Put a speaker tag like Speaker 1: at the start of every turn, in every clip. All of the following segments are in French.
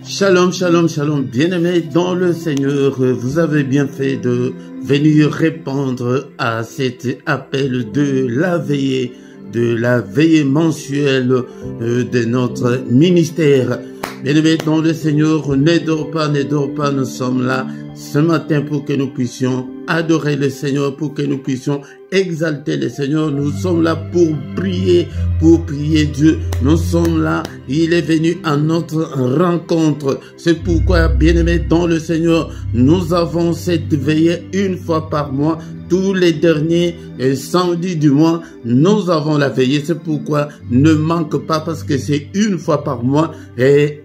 Speaker 1: Shalom, shalom, shalom, bien-aimés dans le Seigneur, vous avez bien fait de venir répondre à cet appel de la veillée mensuelle de notre ministère. Bien-aimés dans le Seigneur, ne dors pas, nous sommes là ce matin pour que nous puissions adorer le Seigneur, pour que nous puissions exalter le Seigneur. Nous sommes là pour prier Dieu. Nous sommes là, il est venu à notre rencontre. C'est pourquoi, bien-aimés dans le Seigneur, nous avons cette veillée une fois par mois. Tous les derniers samedis du mois, nous avons la veillée. C'est pourquoi ne manque pas, parce que c'est une fois par mois. Et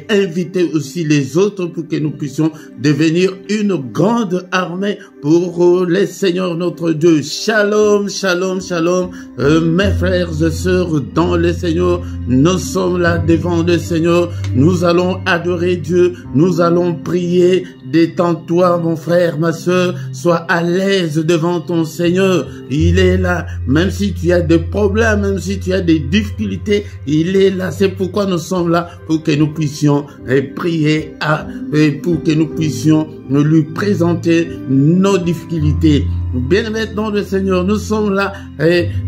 Speaker 1: invitez aussi les autres pour que nous puissions devenir une grande armée pour le Seigneur notre Dieu. Shalom, shalom, shalom. Mes frères et sœurs dans le Seigneur, nous sommes là devant le Seigneur. Nous allons adorer Dieu. Nous allons prier. Détends-toi, mon frère, ma sœur. Sois à l'aise devant ton Seigneur. Il est là. Même si tu as des problèmes, même si tu as des difficultés, il est là. C'est pourquoi nous sommes là, pour que nous puissions prier, pour que nous puissions lui présenter nos difficultés. Bien-aimés dans le Seigneur, nous sommes là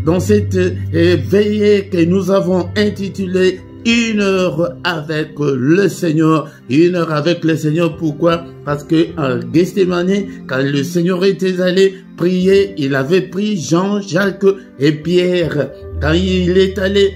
Speaker 1: dans cette veillée que nous avons intitulée une heure avec le Seigneur. Une heure avec le Seigneur. Pourquoi? Parce que en Gethsémane, quand le Seigneur était allé prier, il avait pris Jean, Jacques et Pierre. Quand il est allé,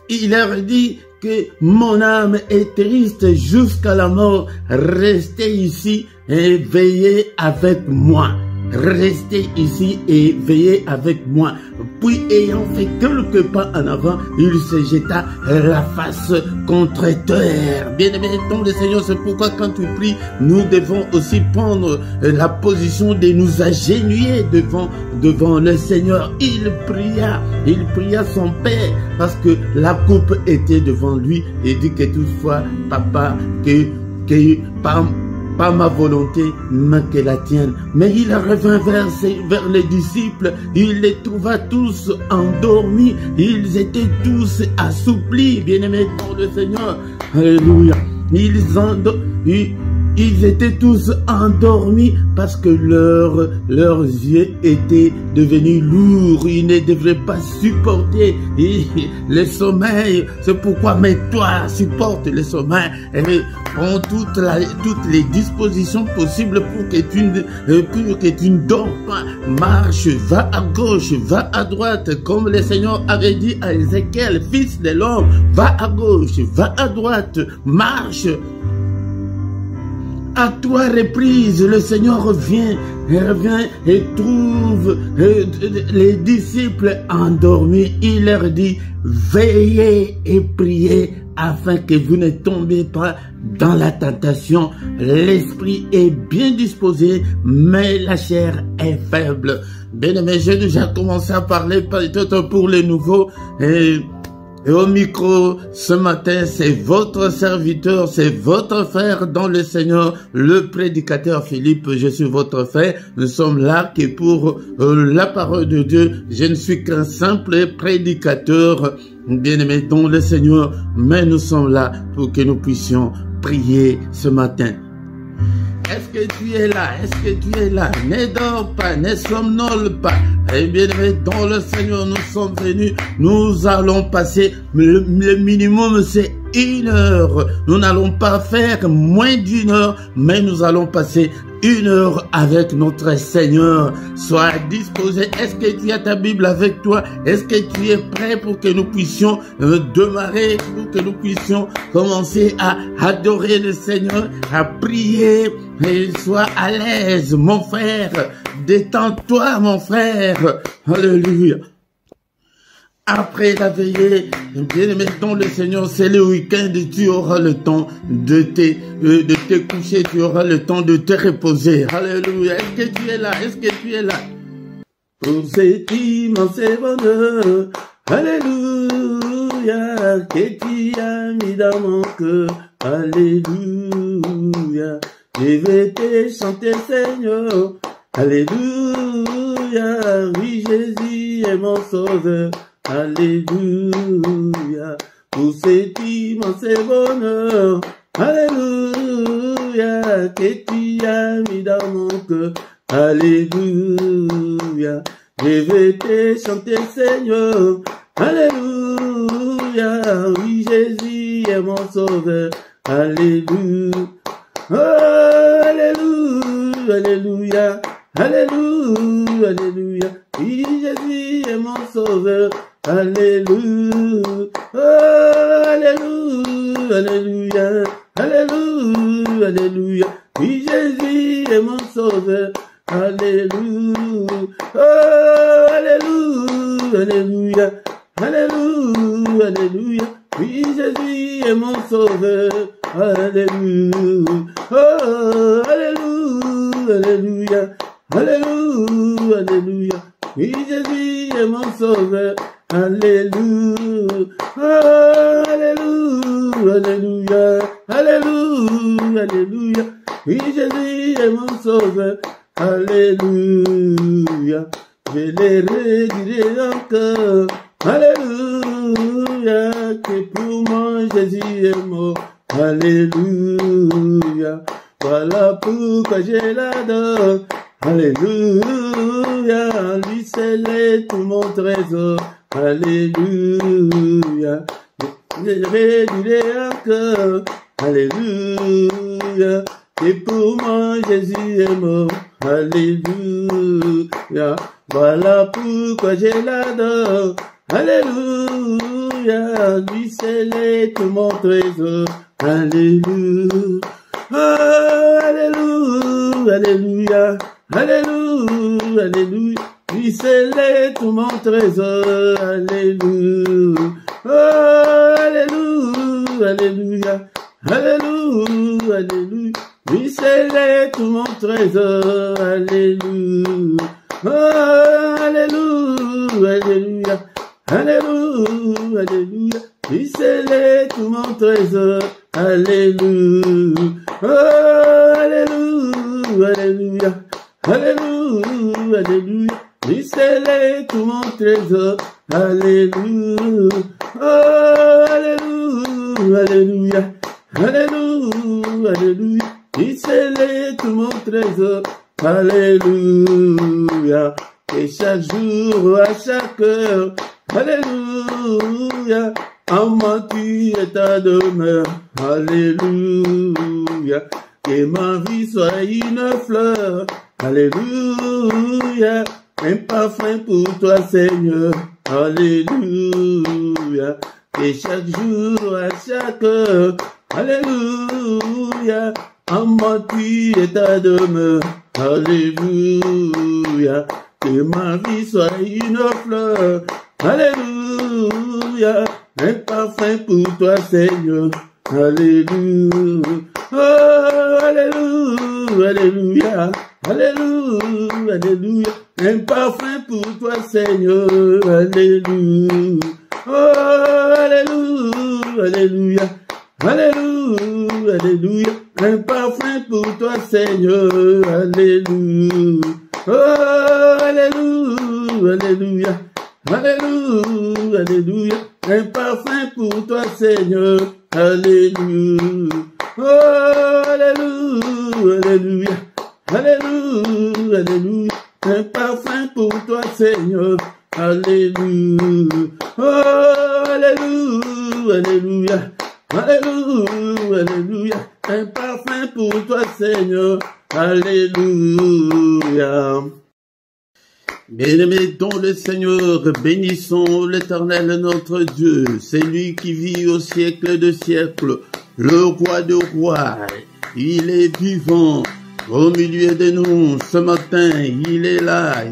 Speaker 1: il leur dit que mon âme est triste jusqu'à la mort. Restez ici et veillez avec moi. Restez ici et veillez avec moi. Puis, ayant fait quelques pas en avant, il se jeta la face contre terre. Bien-aimé dans le Seigneur, c'est pourquoi quand tu pries, nous devons aussi prendre la position de nous agenouiller devant le Seigneur. Il pria son Père, parce que la coupe était devant lui, et dit que toutefois, papa, que pas ma volonté, mais que la tienne. Mais il revint vers les disciples, il les trouva tous endormis, ils étaient tous assouplis, bien-aimés dans le Seigneur. Alléluia. Ils étaient tous endormis parce que leurs yeux étaient devenus lourds. Ils ne devraient pas supporter le sommeil. C'est pourquoi, mais toi, supporte le sommeil et prends toutes les dispositions possibles pour que tu ne dors pas. Marche, va à gauche, va à droite, comme le Seigneur avait dit à Ézéchiel, fils de l'homme, va à gauche, va à droite, marche. À trois reprises, le Seigneur revient et trouve les disciples endormis. Il leur dit, veillez et priez afin que vous ne tombiez pas dans la tentation. L'esprit est bien disposé, mais la chair est faible. Bien-aimé, j'ai déjà commencé à parler peut-être pour les nouveaux. Et au micro, ce matin, c'est votre serviteur, c'est votre frère dans le Seigneur, le prédicateur Philippe. Je suis votre frère. Nous sommes là que pour la parole de Dieu. Je ne suis qu'un simple prédicateur, bien-aimé dans le Seigneur. Mais nous sommes là pour que nous puissions prier ce matin. Est-ce que tu es là? Est-ce que tu es là? Ne dors pas, ne somnole pas. Eh bien, dans le Seigneur, nous sommes venus. Nous allons passer, le minimum, c'est 1 heure. Nous n'allons pas faire moins d'1 heure, mais nous allons passer 1 heure avec notre Seigneur. Sois disposé. Est-ce que tu as ta Bible avec toi? Est-ce que tu es prêt pour que nous puissions démarrer, pour que nous puissions commencer à adorer le Seigneur, à prier? Et sois à l'aise, mon frère. Détends-toi, mon frère. Alléluia. Après la veillée, bien-aimé dans le Seigneur, c'est le week-end, tu auras le temps de te coucher, tu auras le temps de te reposer. Alléluia. Est-ce que tu es là? Est-ce que tu es là? Pour cet immense bonheur, alléluia, que tu as mis dans mon cœur, alléluia. Je vais te chanter, Seigneur, alléluia, oui, Jésus est mon sauveur. Alléluia, pour cet immense bonheur. Alléluia, que tu as mis dans mon cœur. Alléluia, je vais te chanter, Seigneur. Alléluia, oui, Jésus est mon sauveur. Alléluia, oh, alléluia, alléluia, alléluia, alléluia, oui, Jésus est mon sauveur. Alléluia, oh, alléluia, alléluia, alléluia, alléluia, oui, Jésus est mon sauveur. Alléluia, oh, alléluia, alléluia, alléluia, alléluia, oui, Jésus est mon sauveur. Alléluia, oh, alléluia, alléluia, alléluia, alléluia, oui, Jésus est mon sauveur. Alléluia, oh, alléluia, alléluia, alléluia, alléluia, oui, Jésus est mon sauveur. Alléluia, je les redirai encore. Alléluia, que pour moi Jésus est mort. Alléluia, voilà pourquoi je l'adore. Alléluia, lui seul est tout mon trésor. Alléluia, je les redirai encore. Alléluia, que pour moi Jésus est mort. Alléluia, voilà pourquoi je l'adore. Alléluia, lui seul est tout mon trésor. Alléluia, oh, alléluia, alléluia, alléluia, alléluia, lui seul est tout mon trésor. Alléluia, oh, alléluia, alléluia, alléluia, alléluia, lui seul est tout mon trésor. Alléluia, oh, alléluia, alléluia, alléluia, alléluia, lui seul est tout mon trésor. Alléluia, oh, alléluia, alléluia, alléluia, alléluia, lui seul est tout mon trésor. Alléluia, oh, alléluia, alléluia, alléluia, alléluia, lui seul est tout mon trésor. Alléluia, et chaque jour, à chaque heure, alléluia, en moi tu es ta demeure. Alléluia, que ma vie soit une fleur. Alléluia, un parfum pour toi, Seigneur. Alléluia, que chaque jour, à chaque heure, alléluia, en moi tu es ta demeure. Alléluia, que ma vie soit une fleur. Alléluia, un parfum pour toi, Seigneur. Alléluia, oh, alléluia, alléluia, alléluia, alléluia, un parfum pour toi, Seigneur. Alléluia, oh, alléluia, alléluia, alléluia, alléluia, un parfum pour toi, Seigneur. Alléluia, oh, alléluia, alléluia, alléluia, alléluia, un parfum pour toi, Seigneur. Alléluia, oh, alléluia, alléluia, alléluia, alléluia, un parfum pour toi, Seigneur. Alléluia, oh, alléluia, alléluia, alléluia, alléluia, un parfum pour toi, Seigneur. Alléluia. Bien-aimés dans le Seigneur, bénissons l'Éternel notre Dieu, c'est lui qui vit au siècle de siècles, le roi de rois, il est vivant au milieu de nous ce matin, il est là,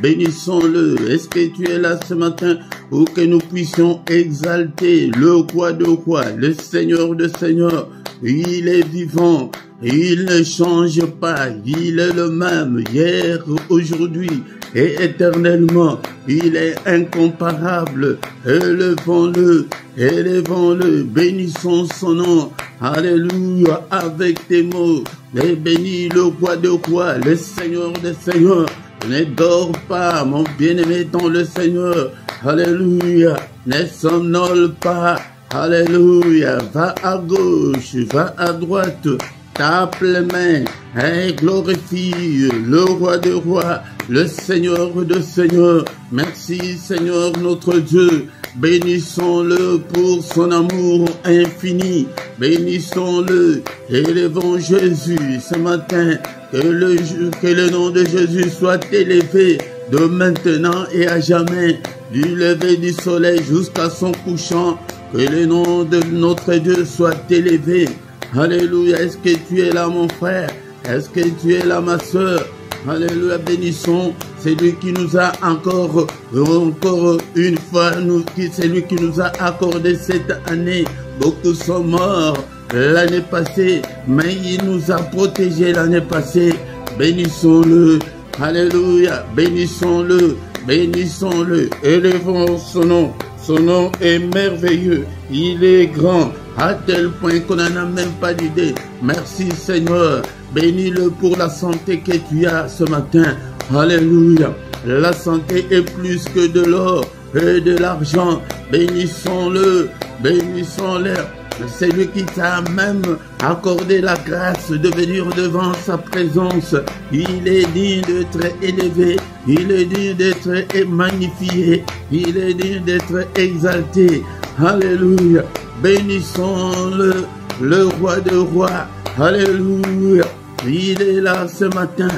Speaker 1: bénissons-le. Est-ce que tu es là ce matin pour que nous puissions exalter le roi de rois, le Seigneur de seigneurs, il est vivant. Il ne change pas, il est le même hier, aujourd'hui et éternellement. Il est incomparable. Élevons-le, élevons-le, bénissons son nom. Alléluia, avec tes mots. Et bénis le roi de rois, le Seigneur des seigneurs. Ne dors pas, mon bien-aimé dans le Seigneur. Alléluia. Ne somnole pas. Alléluia. Va à gauche, va à droite. Tape les mains et glorifie le roi des rois, le Seigneur de seigneurs. Merci Seigneur notre Dieu. Bénissons-le pour son amour infini. Bénissons-le. Élevons Jésus ce matin. Que le nom de Jésus soit élevé de maintenant et à jamais. Du lever du soleil jusqu'à son couchant. Que le nom de notre Dieu soit élevé. Alléluia. Est-ce que tu es là mon frère? Est-ce que tu es là ma soeur? Alléluia. Bénissons celui qui nous a encore une fois, c'est lui qui nous a accordé cette année. Beaucoup sont morts l'année passée, mais il nous a protégés l'année passée. Bénissons-le. Alléluia. Bénissons-le. Bénissons-le. Élevons son nom. Son nom est merveilleux. Il est grand. À tel point qu'on n'en a même pas d'idée. Merci Seigneur. Bénis-le pour la santé que tu as ce matin. Alléluia. La santé est plus que de l'or et de l'argent. Bénissons-le. Bénissons-le. C'est lui qui t'a même accordé la grâce de venir devant sa présence. Il est digne d'être élevé. Il est digne d'être magnifié. Il est digne d'être exalté. Alléluia. Bénissons-le, le roi de rois. Alléluia. Il est là ce matin.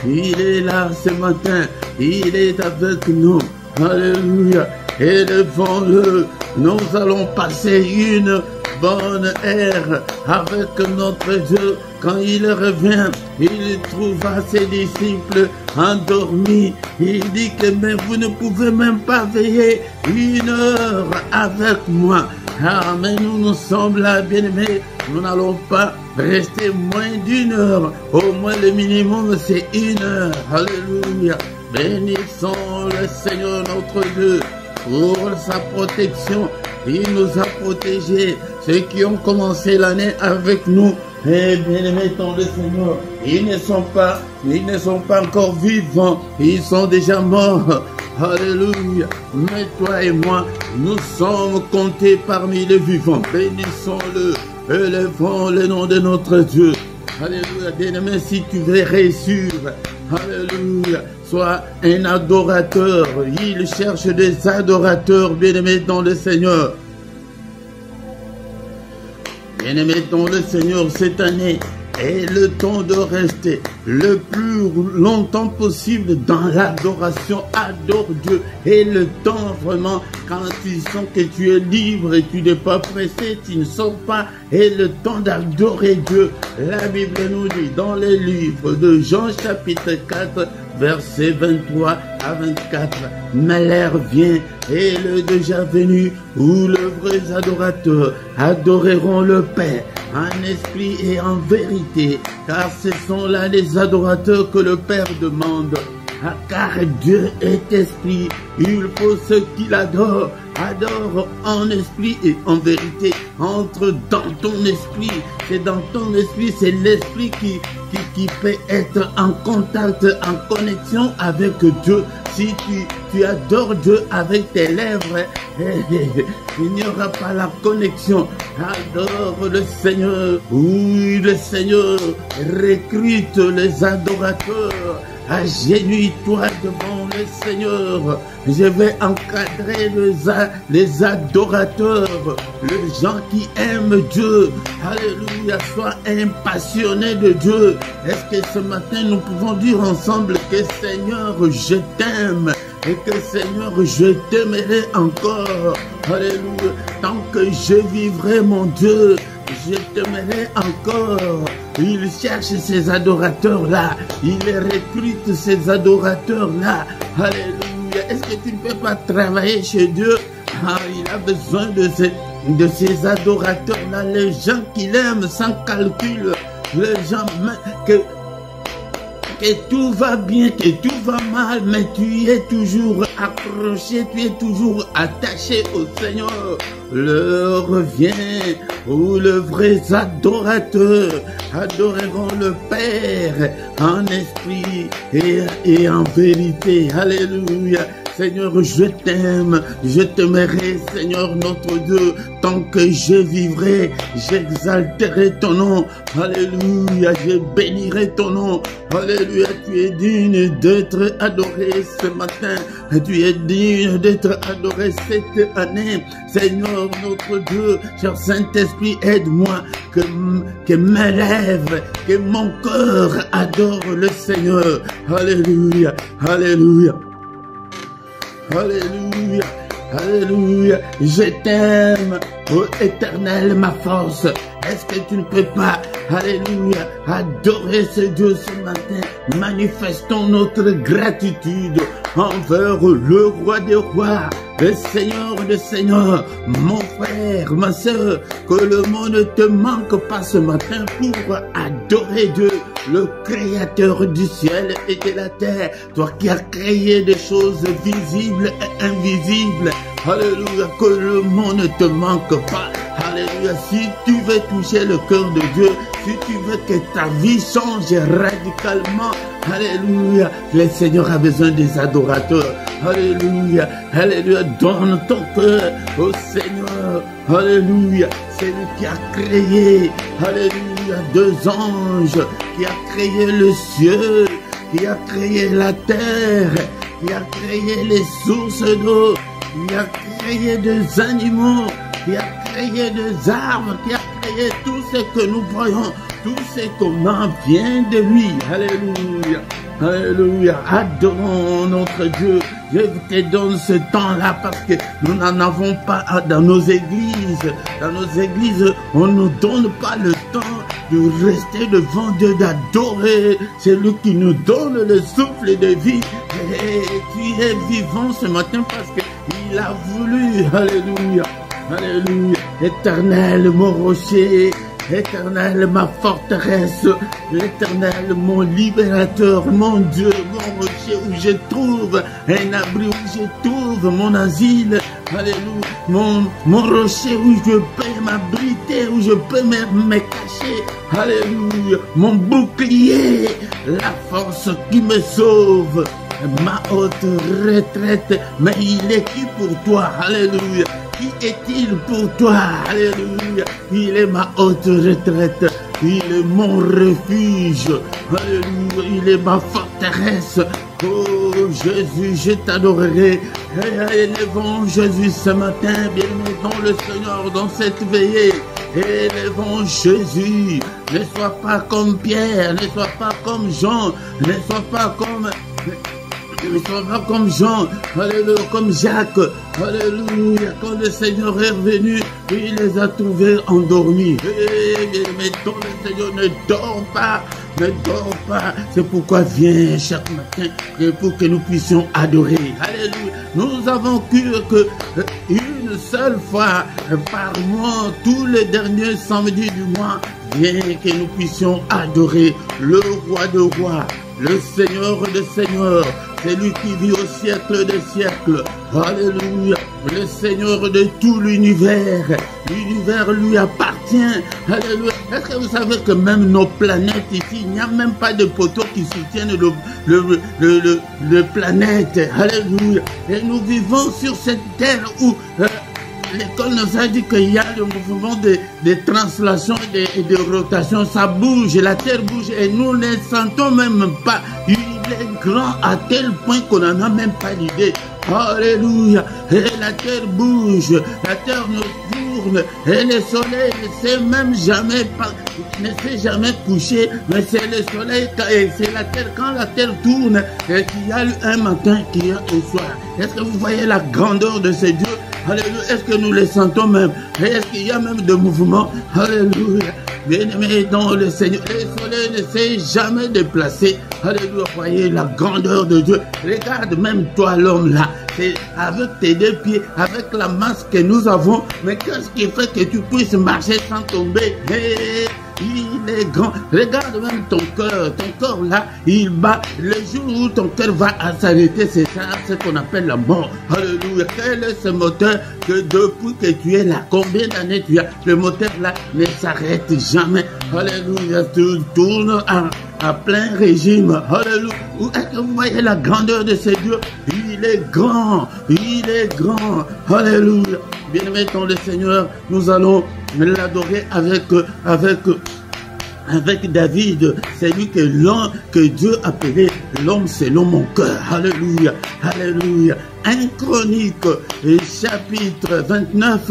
Speaker 1: Il est là ce matin. Il est avec nous. Alléluia. Élevons-le. Nous allons passer une bonne ère avec notre Dieu. Quand il revient, il trouva ses disciples endormis. Il dit que mais vous ne pouvez même pas veiller une heure avec moi. Ah, mais nous sommes là, bien-aimés. Nous n'allons pas rester moins d'une heure. Au moins le minimum c'est une heure. Alléluia. Bénissons le Seigneur notre Dieu pour sa protection. Il nous a protégés. Ceux qui ont commencé l'année avec nous, eh bien, mettons le Seigneur. Ils ne sont pas encore vivants. Ils sont déjà morts. Alléluia. Mais toi et moi, nous sommes comptés parmi les vivants. Bénissons-le. Élevons le nom de notre Dieu. Alléluia. Bien-aimé, si tu veux réussir, alléluia, sois un adorateur. Il cherche des adorateurs, bien-aimés dans le Seigneur. Bien-aimés dans le Seigneur, cette année est le temps de rester le plus longtemps possible dans l'adoration. Adore Dieu. Et le temps vraiment, quand tu sens que tu es libre et tu n'es pas pressé, tu ne sors pas. Et le temps d'adorer Dieu. La Bible nous dit dans les livres de Jean chapitre 4, versets 23 à 24. Mais l'heure vient et le déjà venu où les vrais adorateurs adoreront le Père en esprit et en vérité, car ce sont là les adorateurs que le Père demande. Car Dieu est esprit, il faut ceux qui l'adorent, adore en esprit et en vérité. Entre dans ton esprit, c'est dans ton esprit, c'est l'esprit qui peut être en contact, en connexion avec Dieu. Si tu adores Dieu avec tes lèvres, il n'y aura pas la connexion. Adore le Seigneur. Oui, le Seigneur recrute les adorateurs. Agenouille-toi devant le Seigneur. Je vais encadrer les adorateurs, les gens qui aiment Dieu. Alléluia, sois un passionné de Dieu. Est-ce que ce matin nous pouvons dire ensemble que Seigneur, je t'aime et que Seigneur, je t'aimerai encore. Alléluia, tant que je vivrai mon Dieu, je t'aimerai encore. Il cherche ces adorateurs-là. Il recrute ces adorateurs-là. Alléluia. Est-ce que tu ne peux pas travailler chez Dieu? Ah, il a besoin de ces adorateurs-là. Les gens qui l'aiment sans calcul. Les gens que tout va bien, que tout va mal, mais tu es toujours accroché, tu es toujours attaché au Seigneur. L'heure revient où les vrais adorateurs adoreront le Père en esprit et en vérité. Alléluia. Seigneur, je t'aime, je t'aimerai, Seigneur notre Dieu, tant que je vivrai, j'exalterai ton nom. Alléluia, je bénirai ton nom. Alléluia, tu es digne d'être adoré ce matin. Tu es digne d'être adoré cette année. Seigneur notre Dieu, cher Saint-Esprit, aide-moi que mes lèvres, que mon cœur adore le Seigneur. Alléluia, alléluia. Alléluia, alléluia, je t'aime, ô Éternel, ma force. Est-ce que tu ne peux pas, alléluia, adorer ce Dieu ce matin? Manifestons notre gratitude envers le roi des rois, le Seigneur des seigneurs, mon frère, ma soeur, que le monde ne te manque pas ce matin pour adorer Dieu, le créateur du ciel et de la terre, toi qui as créé des choses visibles et invisibles. Alléluia, que le monde ne te manque pas. Alléluia, si tu veux toucher le cœur de Dieu, si tu veux que ta vie change radicalement, alléluia, le Seigneur a besoin des adorateurs. Alléluia, alléluia, donne ton cœur au Seigneur. Alléluia, c'est lui qui a créé, alléluia, deux anges, qui a créé le ciel, qui a créé la terre, qui a créé les sources d'eau, qui a créé des animaux, qui a créé des arbres, qui a créé tout ce que nous voyons, tout ce qu'on en vient de lui. Alléluia, alléluia, adorons notre Dieu. Je te donne ce temps-là parce que nous n'en avons pas dans nos églises. Dans nos églises, on ne nous donne pas le temps de rester devant Dieu, d'adorer. C'est lui qui nous donne le souffle de vie. Et tu es vivant ce matin parce qu'il a voulu. Alléluia. Alléluia. Éternel, mon rocher. Éternel, ma forteresse, l'Éternel, mon libérateur, mon Dieu, mon rocher où je trouve un abri, où je trouve mon asile. Alléluia, mon rocher où je peux m'abriter, où je peux me cacher. Alléluia, mon bouclier, la force qui me sauve, ma haute retraite. Mais il est qui pour toi? Alléluia. Qui est-il pour toi? Alléluia. Il est ma haute retraite. Il est mon refuge. Alléluia. Il est ma forteresse. Oh Jésus, je t'adorerai. Élevons Jésus ce matin, bien-aimé dans le Seigneur, dans cette veillée. Élevons Jésus. Ne sois pas comme Pierre, ne sois pas comme Jean, ne sois pas comme... Ne sois pas comme Jean, alléluia, comme Jacques, alléluia, quand le Seigneur est revenu, il les a trouvés endormis. Mais ton le Seigneur ne dort pas, ne dort pas. C'est pourquoi viens chaque matin pour que nous puissions adorer. Alléluia. Nous avons cru que une seule fois par mois, tous les derniers samedis du mois, viens que nous puissions adorer le roi de rois, le Seigneur de seigneurs. C'est lui qui vit au siècle des siècles. Alléluia. Le Seigneur de tout l'univers. L'univers lui appartient. Alléluia. Est-ce que vous savez que même nos planètes ici, il n'y a même pas de poteaux qui soutiennent le planète. Alléluia. Et nous vivons sur cette terre où... l'école nous a dit qu'il y a le mouvement de translation et de rotation. Ça bouge, la terre bouge et nous ne sentons même pas. Il est grand à tel point qu'on n'en a même pas l'idée. Alléluia. Et la terre bouge, la terre nous tourne et le soleil ne s'est même jamais couché. Mais c'est le soleil et c'est la terre. Quand la terre tourne, et qu'il y a un matin, qu'il y a un soir. Est-ce que vous voyez la grandeur de ce Dieu? Alléluia. Est-ce que nous les sentons même? Et est-ce qu'il y a même de mouvement? Alléluia. Bien-aimé dans le Seigneur, le soleil ne s'est jamais déplacé. Alléluia. Voyez la grandeur de Dieu. Regarde même toi l'homme là. C'est avec tes deux pieds, avec la masse que nous avons. Mais qu'est-ce qui fait que tu puisses marcher sans tomber? Il est grand. Regarde même ton cœur. Ton corps là, il bat. Le jour où ton cœur va s'arrêter, c'est ça, ce qu'on appelle la mort. Alléluia. Quel est ce moteur que depuis que tu es là, combien d'années tu as? Le moteur là ne s'arrête jamais. Alléluia. Tu tournes à plein régime. Alléluia. Est-ce que vous voyez la grandeur de ce Dieu? Il est grand, il est grand. Alléluia. Bien-aimés dans le Seigneur, nous allons l'adorer avec David. C'est lui que Dieu appelait l'homme selon mon cœur. Alléluia, alléluia. 1 Chronique, chapitre 29.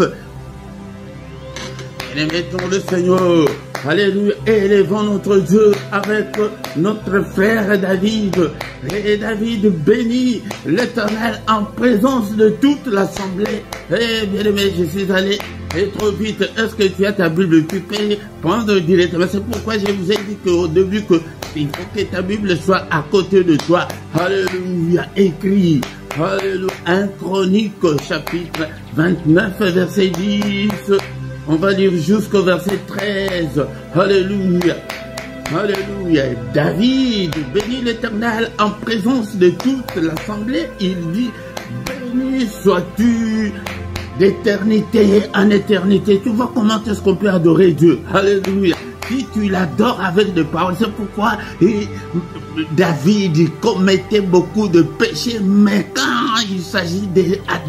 Speaker 1: Et mettons le Seigneur. Alléluia. Élevons notre Dieu avec notre frère David. Et David bénit l'Éternel en présence de toute l'assemblée. Et bien aimé, je suis allé trop vite. Est-ce que tu as ta Bible? Tu peux prendre directement. C'est pourquoi je vous ai dit qu'au début, il faut que ta Bible soit à côté de toi. Alléluia. Écrit. Alléluia. 1 Chronique, chapitre 29, verset 10. On va lire jusqu'au verset 13. Alléluia. Alléluia. David bénit l'Éternel en présence de toute l'assemblée. Il dit, béni sois-tu d'éternité en éternité. Tu vois comment est-ce qu'on peut adorer Dieu. Alléluia. Si tu l'adores avec des paroles, c'est pourquoi David commettait beaucoup de péchés, mais quand il s'agit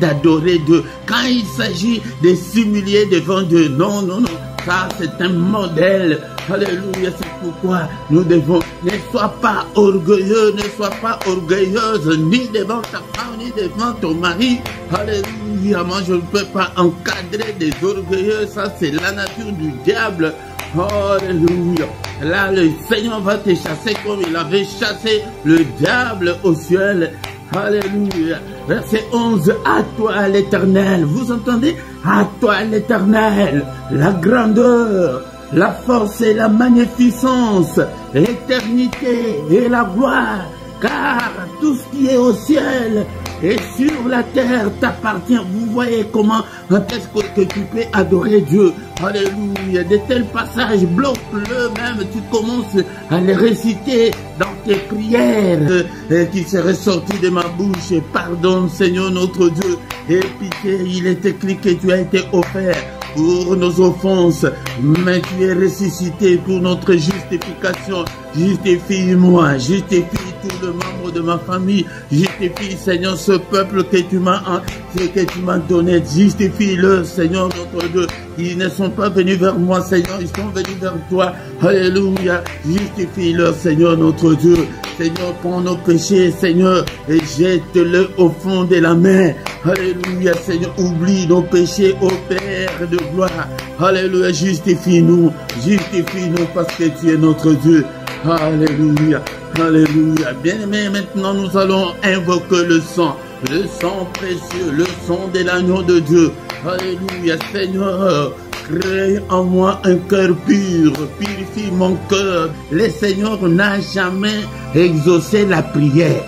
Speaker 1: d'adorer Dieu, quand il s'agit de s'humilier devant Dieu, non, non, non, ça c'est un modèle. Alléluia, c'est pourquoi nous devons, ne sois pas orgueilleux, ne sois pas orgueilleuse, ni devant ta femme, ni devant ton mari. Alléluia, moi je ne peux pas encadrer des orgueilleux, ça c'est la nature du diable. Alléluia. Là, le Seigneur va te chasser comme il avait chassé le diable au ciel. Alléluia. Verset 11. À toi l'Éternel. Vous entendez? À toi l'Éternel. La grandeur, la force et la magnificence, l'éternité et la gloire. Car tout ce qui est au ciel et sur la terre t'appartient. Vous voyez comment est-ce que tu peux adorer Dieu. Alléluia. De tels passages, bloque-le même. Tu commences à les réciter dans tes prières qui seraient sorties de ma bouche. Pardonne, Seigneur notre Dieu. Et pitié, il est écrit que tu as été offert pour nos offenses, mais tu es ressuscité pour notre justification. Justifie-moi, justifie tout le membre de ma famille, justifie, Seigneur, ce peuple que tu m'as donné, justifie-le, Seigneur notre Dieu. Ils ne sont pas venus vers moi, Seigneur, ils sont venus vers toi. Alléluia, justifie-le, Seigneur notre Dieu. Seigneur, prends nos péchés, Seigneur, et jette-le au fond de la mer. Alléluia, Seigneur, oublie nos péchés, ô Père de gloire. Alléluia, justifie-nous parce que tu es notre Dieu. Alléluia, alléluia. Bien-aimé, maintenant nous allons invoquer le sang précieux, le sang de l'agneau de Dieu. Alléluia, Seigneur. Crée en moi un cœur pur, purifie mon cœur. Le Seigneur n'a jamais exaucé la prière.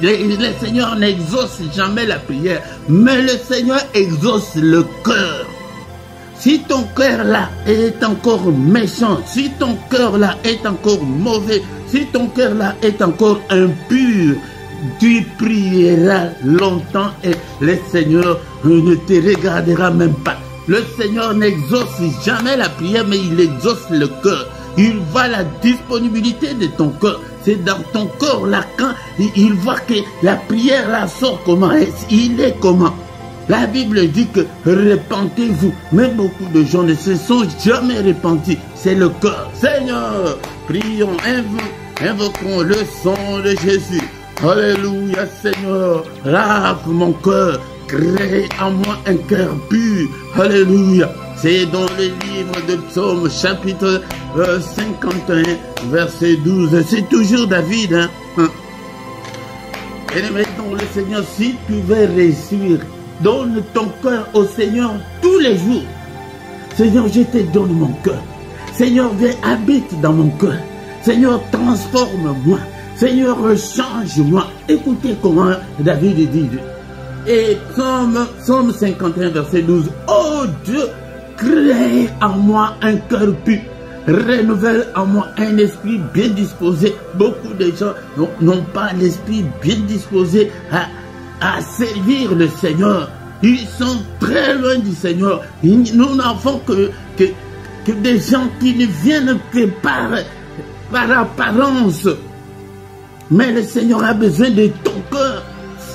Speaker 1: Le Seigneur n'exauce jamais la prière, mais le Seigneur exauce le cœur. Si ton cœur là est encore méchant, si ton cœur là est encore mauvais, si ton cœur là est encore impur, tu prieras longtemps et le Seigneur ne te regardera même pas. Le Seigneur n'exauce jamais la prière, mais il exauce le cœur. Il voit la disponibilité de ton cœur. C'est dans ton cœur là, quand il voit que la prière là sort comment, il est comment. La Bible dit que repentez-vous, mais beaucoup de gens ne se sont jamais repentis. C'est le cœur. Seigneur, prions, invoquons le sang de Jésus. Alléluia, Seigneur, lave mon cœur. Crée en moi un cœur pur. Alléluia. C'est dans le livre de Psaume, chapitre 51, verset 12. C'est toujours David. Et maintenant, le Seigneur, si tu veux réussir, donne ton cœur au Seigneur tous les jours. Seigneur, je te donne mon cœur. Seigneur, viens, habite dans mon cœur. Seigneur, transforme-moi. Seigneur, change-moi. Écoutez comment David dit. Et Psaume 51, verset 12. Oh Dieu, crée en moi un cœur pur. Renouvelle en moi un esprit bien disposé. Beaucoup de gens n'ont pas l'esprit bien disposé à servir le Seigneur. Ils sont très loin du Seigneur. Nous n'avons que des gens qui ne viennent que par par apparence. Mais le Seigneur a besoin de ton cœur.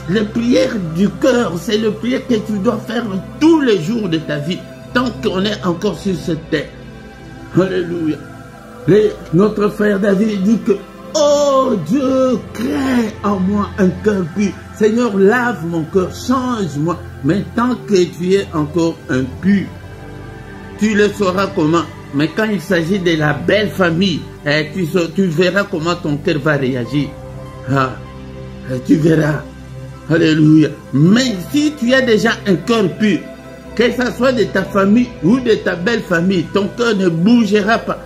Speaker 1: Les prières du cœur, c'est le prière que tu dois faire tous les jours de ta vie, tant qu'on est encore sur cette terre. Alléluia. Notre frère David dit que, oh Dieu, crée en moi un cœur pur. Seigneur, lave mon cœur, change-moi. Mais tant que tu es encore impur, tu le sauras comment. Mais quand il s'agit de la belle famille, tu verras comment ton cœur va réagir. Tu verras. Alléluia. Mais si tu as déjà un cœur pur, que ce soit de ta famille ou de ta belle famille, ton cœur ne bougera pas.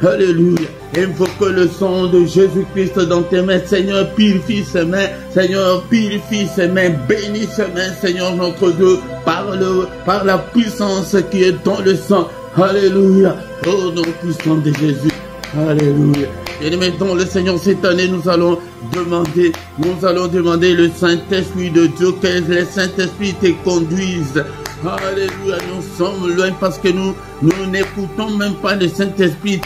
Speaker 1: Alléluia. Invoque le sang de Jésus-Christ dans tes mains. Seigneur, purifie ses mains. Seigneur, purifie ses mains. Bénis ses mains, Seigneur notre Dieu, par la puissance qui est dans le sang. Alléluia. Au nom puissant de Jésus. Alléluia. Et maintenant, le Seigneur, cette année, nous allons demander le Saint-Esprit de Dieu, que le Saint-Esprit te conduise. Alléluia, nous sommes loin parce que nous n'écoutons même pas le Saint-Esprit.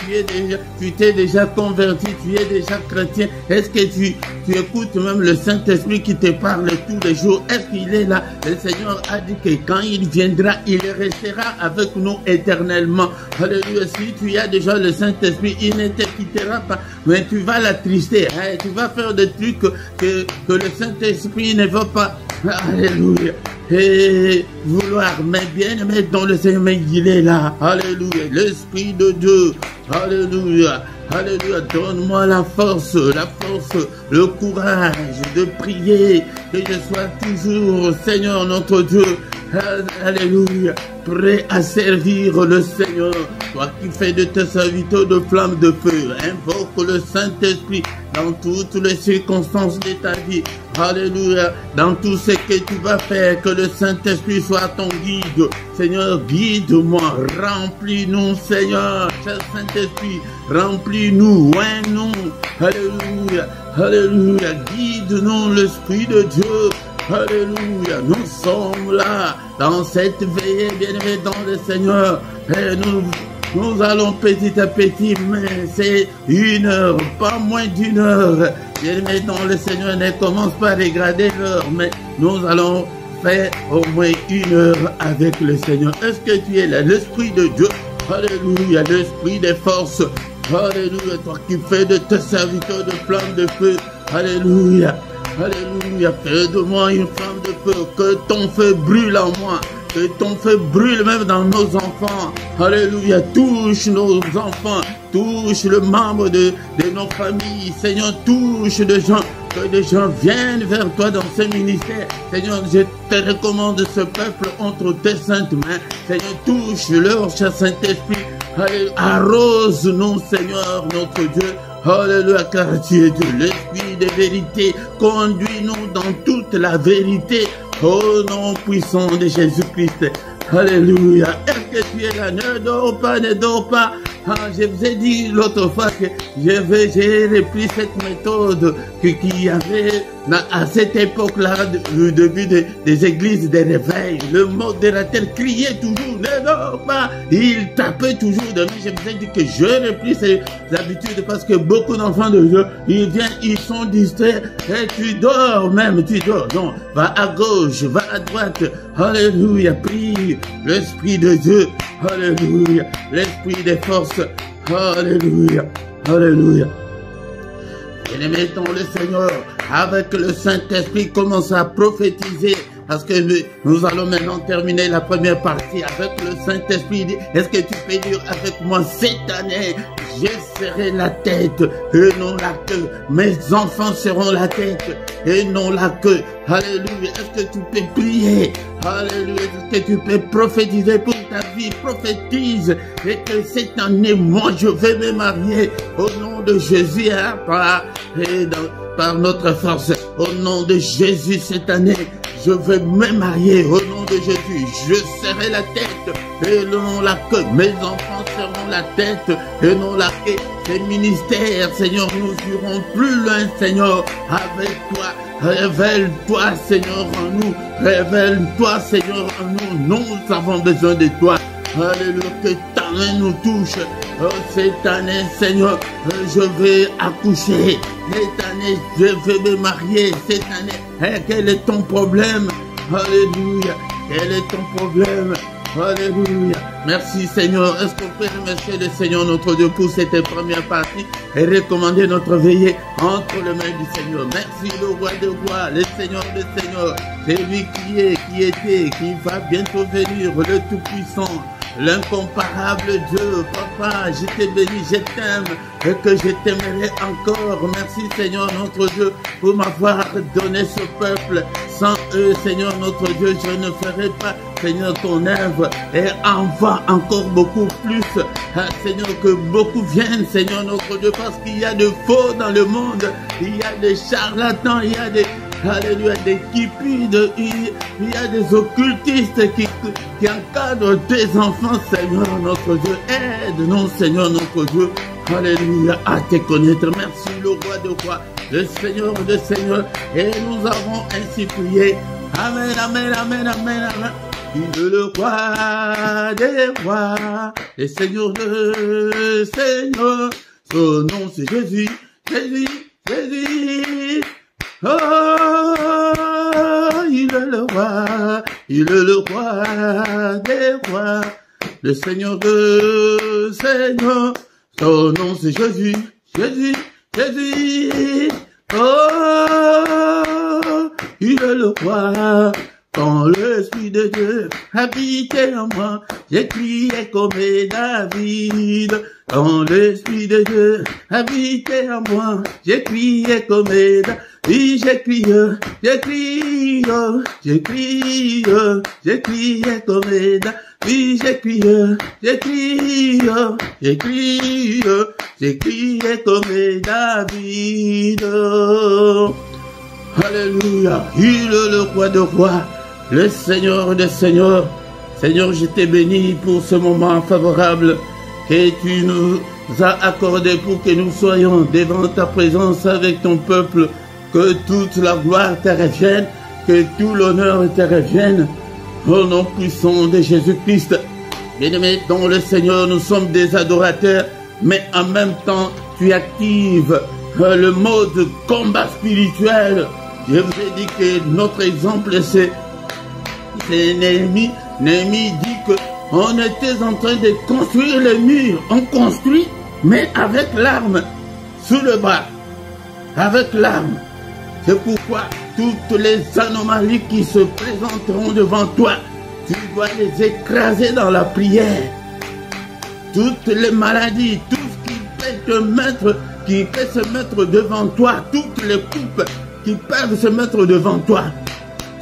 Speaker 1: Tu t'es déjà converti, tu es déjà chrétien. Est-ce que tu écoutes même le Saint-Esprit qui te parle tous les jours? Est-ce qu'il est là? Le Seigneur a dit que quand il viendra, il restera avec nous éternellement. Alléluia, si tu as déjà le Saint-Esprit, il ne te quittera pas. Mais tu vas l'attrister, hein? Tu vas faire des trucs que le Saint-Esprit ne veut pas. Alléluia. Et vouloir, mais bien aimé dans le Seigneur, mais il est là. Alléluia. L'Esprit de Dieu. Alléluia. Alléluia. Donne-moi la force, le courage de prier. Que je sois toujours, Seigneur notre Dieu. Alléluia. Prêt à servir le Seigneur. Toi qui fais de tes serviteurs de flammes de feu. Invoque le Saint-Esprit dans toutes les circonstances de ta vie. Alléluia. Dans tout ce que tu vas faire, que le Saint-Esprit soit ton guide. Seigneur, guide-moi. Remplis-nous, Seigneur. Cher Saint-Esprit, remplis-nous. Oins-nous. Alléluia. Alléluia. Guide-nous, l'Esprit de Dieu. Alléluia, nous sommes là dans cette veillée, bien-aimés dans le Seigneur. Et nous allons petit à petit, mais c'est 1 heure, pas moins d'1 heure. Bien-aimés dans le Seigneur, ne commence pas à regarder l'heure, mais nous allons faire au moins 1 heure avec le Seigneur. Est-ce que tu es là? L'Esprit de Dieu, alléluia, l'Esprit des forces, alléluia, toi qui fais de tes serviteurs de flammes de feu, alléluia. Alléluia, fais de moi une flamme de feu, que ton feu brûle en moi, que ton feu brûle même dans nos enfants. Alléluia, touche nos enfants, touche le membre de nos familles. Seigneur, touche les gens, que des gens viennent vers toi dans ce ministère. Seigneur, je te recommande ce peuple entre tes saintes mains. Seigneur, touche-leur, cher Saint-Esprit. Arrose-nous, Seigneur, notre Dieu. Alléluia, car tu es Dieu, l'Esprit de vérité. Conduis-nous dans toute la vérité. Au nom puissant de Jésus-Christ. Alléluia. Est-ce que tu es là? Ne dors pas, ne dors pas. Je vous ai dit l'autre fois que j'ai repris cette méthode qu'il y avait à cette époque-là, le début des églises de réveil. Le modérateur criait toujours, ne dors pas. Il tapait toujours de main. Je vous ai dit que je repris ces habitudes parce que beaucoup d'enfants de Dieu, ils viennent, ils sont distraits et tu dors même, tu dors. Non, va à gauche, va à droite. Alléluia, prie l'Esprit de Dieu. Alléluia, l'Esprit des forces. Alléluia, alléluia. Bien-aimés dans le Seigneur, avec le Saint-Esprit, commence à prophétiser. Parce que nous allons maintenant terminer la première partie avec le Saint-Esprit. Est-ce que tu peux dire avec moi, cette année, je serai la tête et non la queue. Mes enfants seront la tête et non la queue. Alléluia. Est-ce que tu peux prier? Alléluia. Est-ce que tu peux prophétiser pour ta vie? Prophétise. Et que cette année, moi, je vais me marier au nom de Jésus, hein, par notre force. Au nom de Jésus, cette année, je vais me marier au nom de Jésus. Je serai la tête et non la queue. Mes enfants seront la tête et non la queue. Ces ministères, Seigneur, nous irons plus loin, Seigneur, avec toi. Révèle-toi, Seigneur, en nous. Révèle-toi, Seigneur, en nous. Nous avons besoin de toi. Alléluia, que ta main nous touche. cette année, Seigneur, je vais accoucher. Cette année, je vais me marier. Cette année, quel est ton problème? Alléluia. Quel est ton problème? Alléluia. Merci Seigneur. Est-ce qu'on peut remercier le Seigneur notre Dieu pour cette première partie et recommander notre veillée entre les mains du Seigneur? Merci le roi de rois, le Seigneur de Seigneur. C'est lui qui est, qui était, qui va bientôt venir, le Tout-Puissant, l'incomparable Dieu. Papa, je t'ai béni, je t'aime et que je t'aimerai encore. Merci Seigneur notre Dieu pour m'avoir donné ce peuple. Sans eux, Seigneur notre Dieu, je ne ferai pas, Seigneur, ton œuvre. Et envoie encore beaucoup plus, Seigneur, que beaucoup viennent, Seigneur notre Dieu, parce qu'il y a de faux dans le monde. Il y a des charlatans, il y a des... Alléluia, des cupides, il y a des occultistes qui encadrent tes enfants, Seigneur notre Dieu. Aide-nous, Seigneur notre Dieu. Alléluia, à te connaître. Merci, le roi de rois, le Seigneur de Seigneur. Et nous avons ainsi prié. Amen, amen, amen, amen, amen. Il est le roi des rois, le Seigneur de Seigneur. Son nom c'est Jésus, Jésus, Jésus. Oh, il est le roi des rois, le Seigneur de Seigneur. Son nom c'est Jésus, Jésus, Jésus. Oh, il est le roi. Quand l'Esprit de Dieu habitait en moi, j'ai crié comme David. Quand l'Esprit de Dieu habitait en moi, j'ai crié comme David. J'ai crié, j'ai crié, j'ai crié, j'ai crié comme David. J'ai crié, j'ai crié, j'ai crié, j'ai crié comme David. Alléluia, il est le roi de rois, le Seigneur des seigneurs. Seigneur, je t'ai béni pour ce moment favorable que tu nous as accordé pour que nous soyons devant ta présence avec ton peuple. Que toute la gloire te revienne, que tout l'honneur te revienne. Au nom puissant de Jésus-Christ. Bien-aimés, dans le Seigneur, nous sommes des adorateurs, mais en même temps, tu actives le mode combat spirituel. Je vous ai dit que notre exemple, c'est Néhémie. Néhémie dit qu'on était en train de construire le mur. On construit, mais avec l'arme sous le bras. Avec l'arme. C'est pourquoi toutes les anomalies qui se présenteront devant toi, tu dois les écraser dans la prière. Toutes les maladies, tout ce qui peut se mettre devant toi, toutes les coupes qui peuvent se mettre devant toi,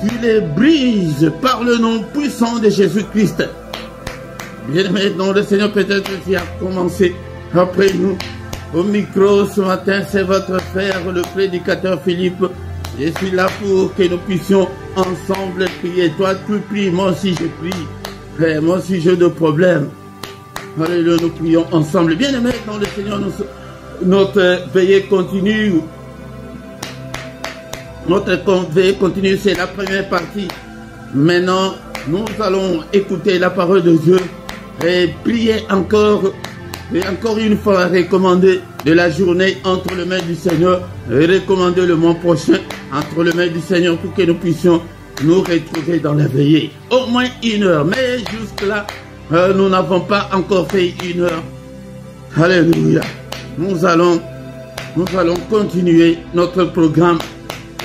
Speaker 1: tu les brises par le nom puissant de Jésus-Christ. Bien-aimé, dans le Seigneur, peut-être qui a commencé après nous. Au micro ce matin, c'est votre frère, le prédicateur Philippe. Je suis là pour que nous puissions ensemble prier. Toi, tu pries, moi aussi je prie. Moi aussi j'ai des problèmes. Alléluia, nous prions ensemble. Bien-aimés, dans le Seigneur, notre veillée continue. Notre veillée continue, c'est la première partie. Maintenant, nous allons écouter la parole de Dieu et prier encore. Et encore une fois, recommander de la journée entre les mains du Seigneur, et recommander le mois prochain entre les mains du Seigneur pour que nous puissions nous retrouver dans la veillée. Au moins 1 heure, mais jusque-là, nous n'avons pas encore fait 1 heure. Alléluia. Nous allons continuer notre programme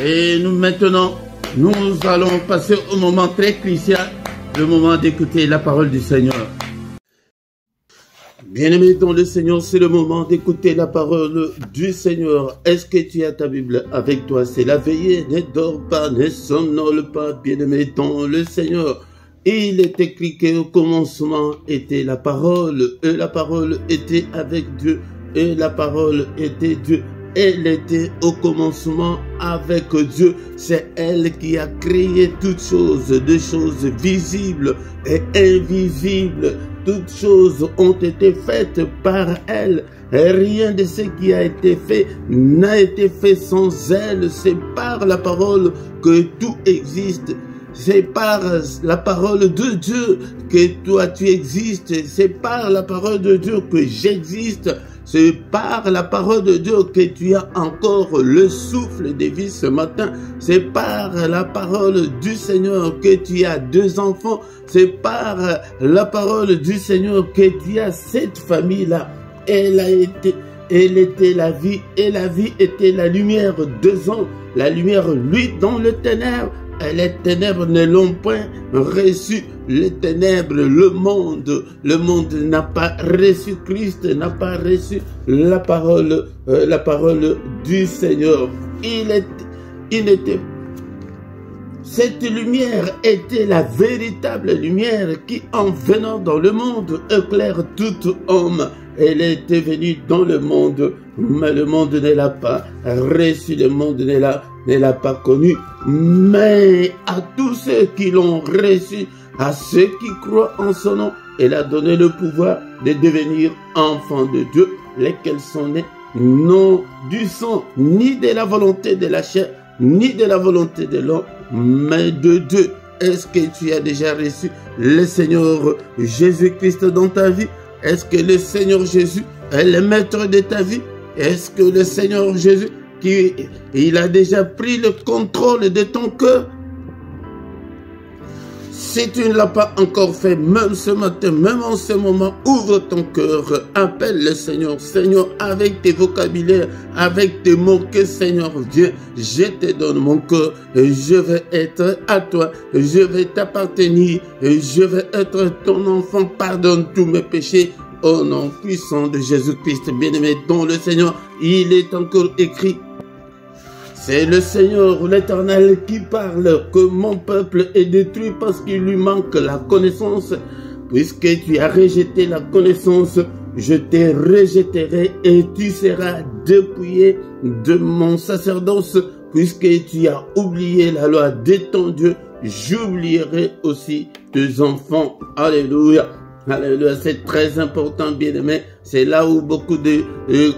Speaker 1: et maintenant, nous allons passer au moment très crucial, le moment d'écouter la parole du Seigneur. Bien-aimé dans le Seigneur, c'est le moment d'écouter la parole du Seigneur. Est-ce que tu as ta Bible avec toi? C'est la veillée, ne dors pas, ne somnole pas, bien-aimé dans le Seigneur. Il est écrit qu'au commencement était la parole, et la parole était avec Dieu, et la parole était Dieu. Elle était au commencement avec Dieu. C'est elle qui a créé toutes choses, des choses visibles et invisibles. Toutes choses ont été faites par elle. Et rien de ce qui a été fait n'a été fait sans elle. C'est par la parole que tout existe. c'est par la parole de Dieu que toi tu existes, c'est par la parole de Dieu que j'existe, c'est par la parole de Dieu que tu as encore le souffle de vie ce matin. C'est par la parole du Seigneur que tu as 2 enfants. C'est par la parole du Seigneur que tu as cette famille-là. Elle était la vie et la vie était la lumière. 2 ans, la lumière luit dans le ténèbre. Et les ténèbres ne l'ont point reçu. Les ténèbres, le monde n'a pas reçu Christ, n'a pas reçu la parole du Seigneur. Cette lumière était la véritable lumière qui, en venant dans le monde, éclaire tout homme. Elle était venue dans le monde, mais le monde ne l'a pas reçue, le monde ne l'a pas connue. Mais à tous ceux qui l'ont reçue, à ceux qui croient en son nom, elle a donné le pouvoir de devenir enfants de Dieu, lesquels sont nés non du sang, ni de la volonté de la chair, ni de la volonté de l'homme, mais de Dieu. Est-ce que tu as déjà reçu le Seigneur Jésus-Christ dans ta vie? Est-ce que le Seigneur Jésus est le maître de ta vie? Est-ce que le Seigneur Jésus, il a déjà pris le contrôle de ton cœur? Si tu ne l'as pas encore fait, même ce matin, même en ce moment, ouvre ton cœur, appelle le Seigneur. Seigneur, avec tes vocabulaires, avec tes mots, que Seigneur, viens, je te donne mon cœur, et je vais être à toi, je vais t'appartenir, et je vais être ton enfant. Pardonne tous mes péchés, au nom puissant de Jésus-Christ, bien-aimé, dont le Seigneur, il est encore écrit. C'est le Seigneur, l'Éternel, qui parle que mon peuple est détruit parce qu'il lui manque la connaissance. Puisque tu as rejeté la connaissance, je te rejetterai et tu seras dépouillé de mon sacerdoce. Puisque tu as oublié la loi de ton Dieu, j'oublierai aussi tes enfants. Alléluia. Alléluia, c'est très important, bien-aimé. C'est là où beaucoup de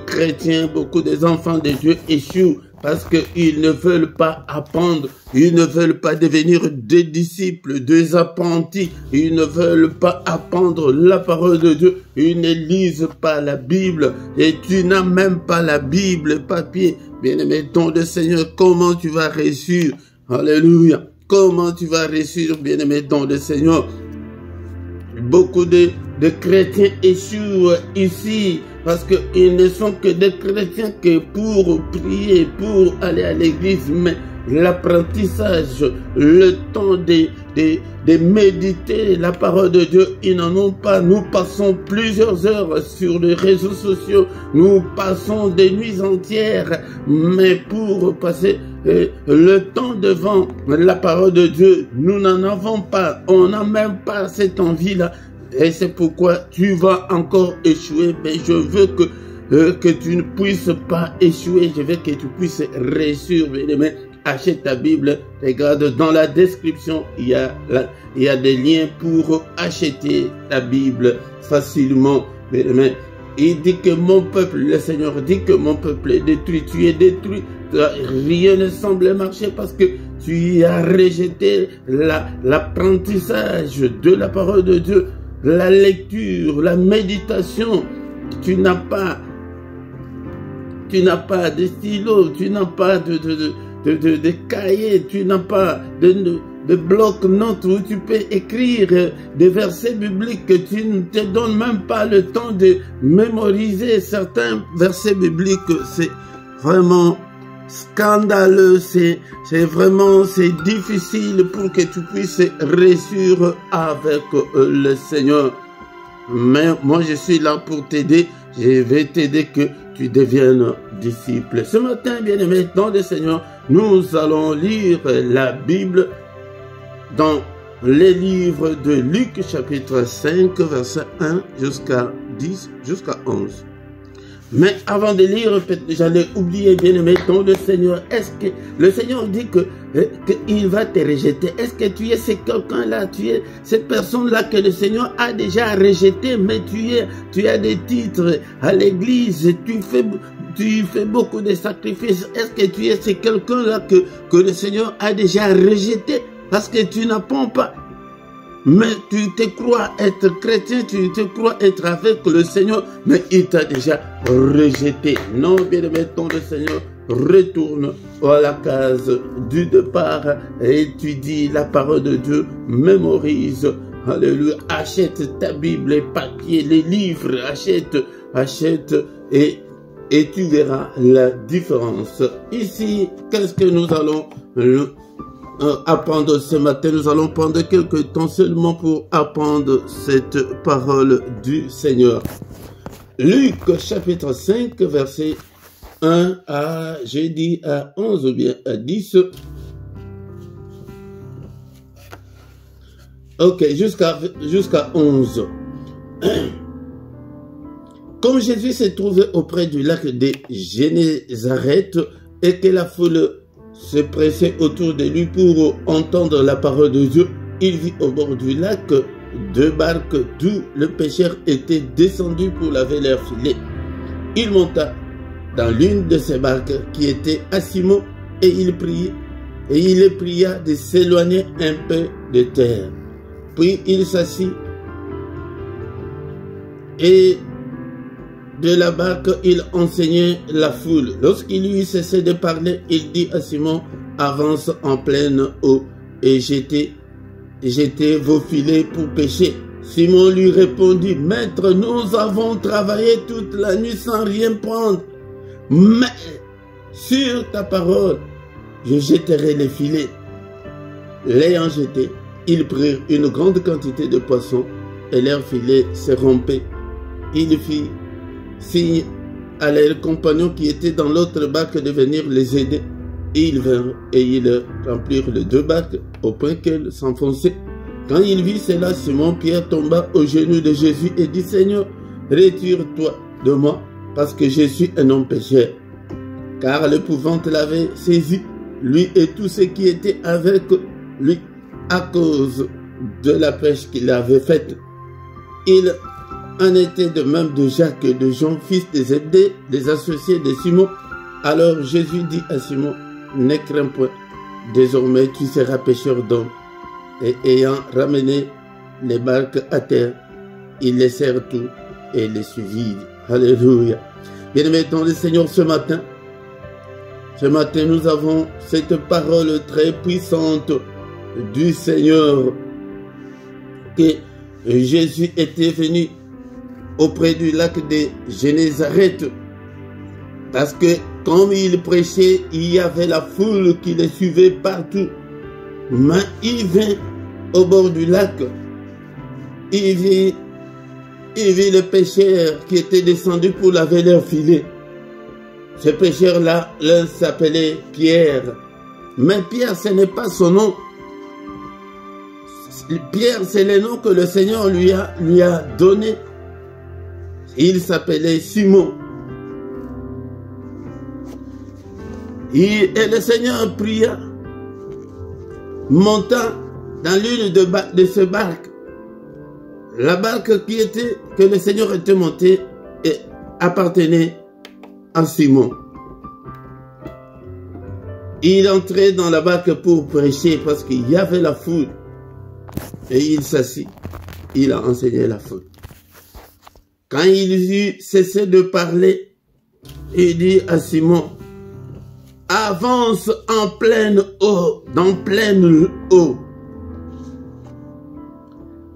Speaker 1: chrétiens, beaucoup des enfants de Dieu échouent. Parce qu'ils ne veulent pas apprendre, ils ne veulent pas devenir des disciples, des apprentis, ils ne veulent pas apprendre la parole de Dieu, ils ne lisent pas la Bible, et tu n'as même pas la Bible papier. Bien-aimé, ton le Seigneur, comment tu vas réussir? Alléluia, comment tu vas réussir, bien-aimé, ton le Seigneur? Beaucoup de chrétiens échouent ici parce qu'ils ne sont que des chrétiens que pour prier, pour aller à l'église, mais l'apprentissage, le temps de méditer la parole de Dieu, ils n'en ont pas. Nous passons plusieurs heures sur les réseaux sociaux, nous passons des nuits entières, mais pour passer le temps devant la parole de Dieu, nous n'en avons pas, on n'a même pas cette envie-là. Et c'est pourquoi tu vas encore échouer, mais je veux que tu ne puisses pas échouer, je veux que tu puisses réussir. Mais achète ta Bible, regarde dans la description, il y a des liens pour acheter ta Bible facilement. Mais il dit que mon peuple, le Seigneur dit que mon peuple est détruit, tu es détruit, rien ne semble marcher parce que tu as rejeté l'apprentissage de la parole de Dieu. La lecture, la méditation, tu n'as pas de stylo, tu n'as pas de cahier, tu n'as pas de bloc-notes où tu peux écrire des versets bibliques, que tu ne te donnes même pas le temps de mémoriser certains versets bibliques. C'est vraiment scandaleux, c'est difficile pour que tu puisses réussir avec le Seigneur. Mais moi je suis là pour t'aider, je vais t'aider que tu deviennes disciple. Ce matin, bien-aimé, dans le Seigneur, nous allons lire la Bible dans les livres de Luc chapitre 5 verset 1 jusqu'à 10 jusqu'à 11. Mais avant de lire, j'allais oublier, bien-aimé, dans le Seigneur. Est-ce que le Seigneur dit qu'il va te rejeter? Est-ce que tu es ce quelqu'un-là, tu es cette personne-là que le Seigneur a déjà rejeté, mais tu as des titres à l'église, tu fais beaucoup de sacrifices. Est-ce que tu es ce quelqu'un-là que le Seigneur a déjà rejeté? Parce que tu n'apprends pas. Mais tu te crois être chrétien, tu te crois être avec le Seigneur, mais il t'a déjà rejeté. Non, bien-aimé, ton le Seigneur, retourne à la case du départ et étudie la parole de Dieu, mémorise, alléluia, achète ta Bible, les papiers, les livres, achète et tu verras la différence. Ici, qu'est-ce que nous allons apprendre ce matin? Nous allons prendre quelques temps seulement pour apprendre cette parole du Seigneur. Luc chapitre 5 verset 1 à, j'ai dit à 11 ou bien à 10. Ok, jusqu'à 11. Comme Jésus s'est trouvé auprès du lac de Génézareth et que la foule se pressait autour de lui pour entendre la parole de Dieu, il vit au bord du lac 2 barques d'où le pêcheur était descendu pour laver leurs filets. Il monta dans l'une de ces barques qui était à Simon et il le pria de s'éloigner un peu de terre. Puis il s'assit et de la barque, il enseignait la foule. Lorsqu'il eut cessé de parler, il dit à Simon, avance en pleine eau et jetez vos filets pour pêcher. Simon lui répondit, maître, nous avons travaillé toute la nuit sans rien prendre. Mais sur ta parole, je jetterai les filets. L'ayant jeté, ils prirent une grande quantité de poissons et leurs filets se rompaient. Il fit signe à leurs compagnons qui étaient dans l'autre barque de venir les aider. Et ils vinrent et ils remplirent les 2 barques au point qu'elles s'enfonçaient. Quand il vit cela, Simon-Pierre tomba aux genoux de Jésus et dit, Seigneur, retire-toi de moi, parce que je suis un homme pécheur. Car l'épouvante l'avait saisi, lui et tous ceux qui étaient avec lui, à cause de la pêche qu'il avait faite. Il en était de même de Jacques et de Jean, fils de Zébédée, des associés de Simon. Alors Jésus dit à Simon, ne crains point, désormais tu seras pêcheur d'hommes. Et ayant ramené les barques à terre, ils laissèrent tout et les suivirent. Alléluia. Bien-aimés dans le Seigneur, ce matin, nous avons cette parole très puissante du Seigneur, que Jésus était venu auprès du lac de Génézareth, parce que comme il prêchait, il y avait la foule qui le suivait partout. Mais il vint au bord du lac, il vit le pêcheur qui était descendu pour laver leur filet. Ce pêcheur-là, l'un s'appelait Pierre. Mais Pierre, ce n'est pas son nom. Pierre, c'est le nom que le Seigneur lui a donné. Il s'appelait Simon. Et le Seigneur pria, montant dans l'une de ces barques. La barque que le Seigneur était monté et appartenait à Simon. Il entrait dans la barque pour prêcher parce qu'il y avait la foule. Et il s'assit. Il a enseigné la foule. Quand il eut cessé de parler, il dit à Simon, avance en pleine eau, dans pleine eau.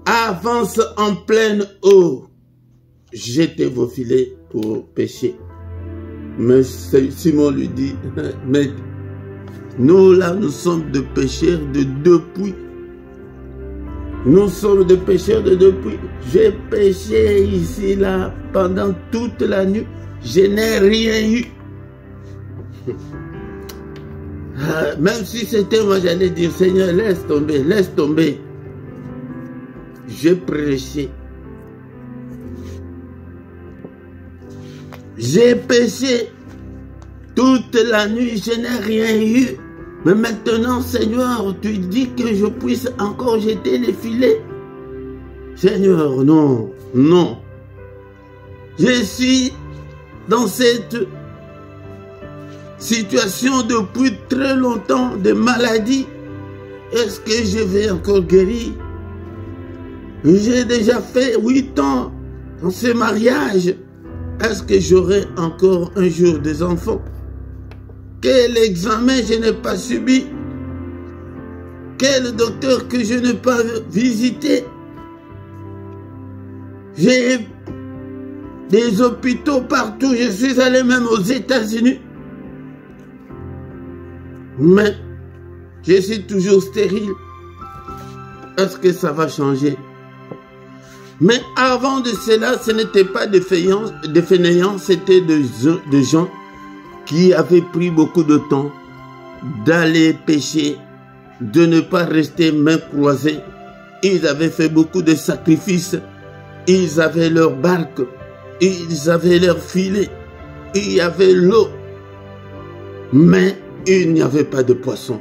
Speaker 1: Avance en pleine eau. Jetez vos filets pour pêcher. Mais Simon lui dit, mais nous là, nous sommes de pêcheurs de 2 puits. Nous sommes des pêcheurs de 2 puits. J'ai pêché ici, là, pendant toute la nuit. Je n'ai rien eu. Même si c'était moi, j'allais dire, Seigneur, laisse tomber, laisse tomber. J'ai prêché. J'ai pêché toute la nuit, je n'ai rien eu. Mais maintenant, Seigneur, tu dis que je puisse encore jeter les filets. Seigneur, non, non. Je suis dans cette situation depuis très longtemps de maladie. est-ce que je vais encore guérir? J'ai déjà fait 8 ans dans ce mariage. Est-ce que j'aurai encore un jour des enfants? Quel examen je n'ai pas subi? Quel docteur que je n'ai pas visité? J'ai des hôpitaux partout. Je suis allé même aux États-Unis. Mais je suis toujours stérile. Est-ce que ça va changer? Mais avant de cela, ce n'était pas des fainéants, c'était des gens qui avaient pris beaucoup de temps d'aller pêcher, de ne pas rester main croisée. Ils avaient fait beaucoup de sacrifices. Ils avaient leur barque, ils avaient leur filet, il y avait l'eau. Mais il n'y avait pas de poissons.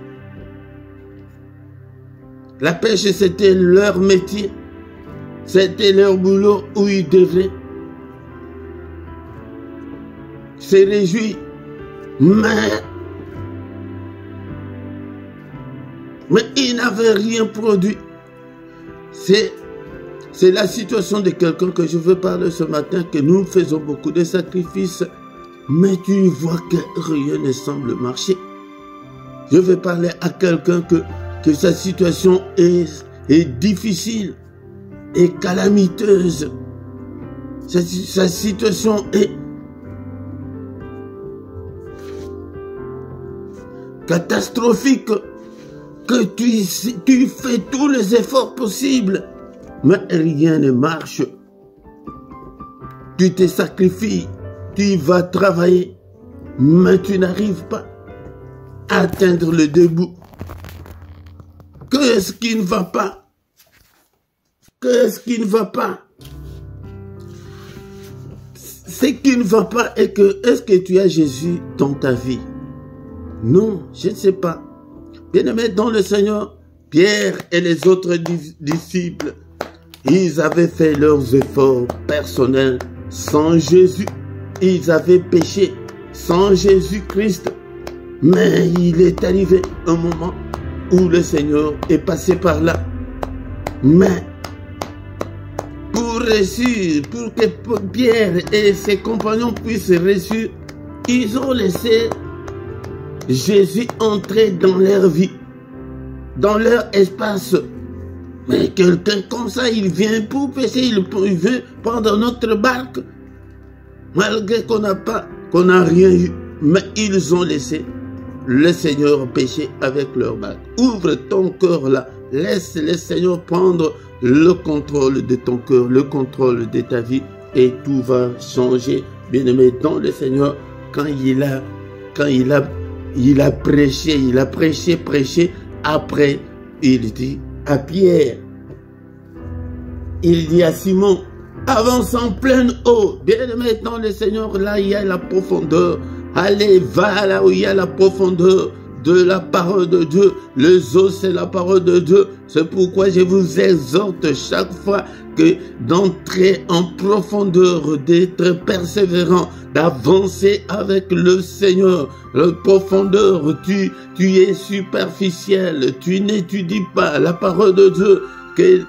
Speaker 1: La pêche, c'était leur métier. C'était leur boulot où ils devaient se réjouir. Mais ils n'avaient rien produit. C'est la situation de quelqu'un que je veux parler ce matin, que nous faisons beaucoup de sacrifices, mais tu vois que rien ne semble marcher. Je veux parler à quelqu'un que sa situation est difficile, est calamiteuse. Sa situation est catastrophique, que tu fais tous les efforts possibles, mais rien ne marche. Tu te sacrifies, tu vas travailler, mais tu n'arrives pas à atteindre le debout. Qu'est-ce qui ne va pas? Qu'est-ce qui ne va pas? Ce qui ne va pas est que, est-ce que tu as Jésus dans ta vie? Non, je ne sais pas. Bien-aimés dans le Seigneur, Pierre et les autres disciples, ils avaient fait leurs efforts personnels sans Jésus. Ils avaient péché sans Jésus-Christ. Mais il est arrivé un moment où le Seigneur est passé par là. Mais pour réussir, pour que Pierre et ses compagnons puissent réussir, ils ont laissé Jésus entrer dans leur vie, dans leur espace. Mais quelqu'un comme ça, il vient pour pêcher, il vient prendre notre barque, malgré qu'on n'a rien eu. Mais ils ont laissé le Seigneur pêcher avec leur barque. Ouvre ton cœur là, laisse le Seigneur prendre le contrôle de ton cœur, le contrôle de ta vie, et tout va changer. Bien-aimé dans le Seigneur, quand il a prêché, après il dit à Pierre, il dit à Simon, avance en pleine eau. Bien-aimé dans le Seigneur, là il y a la profondeur. Allez, va là où il y a la profondeur de la parole de Dieu. Les eaux, c'est la parole de Dieu. C'est pourquoi je vous exhorte chaque fois que d'entrer en profondeur, d'être persévérant, d'avancer avec le Seigneur. La profondeur, tu es superficiel, tu n'étudies pas la parole de Dieu, que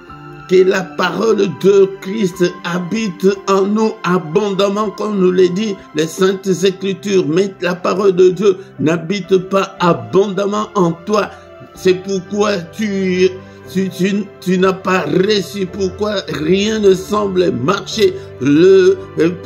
Speaker 1: la parole de Christ habite en nous abondamment, comme nous l'a dit les Saintes Écritures. Mais la parole de Dieu n'habite pas abondamment en toi. C'est pourquoi tu n'as pas réussi, pourquoi rien ne semble marcher.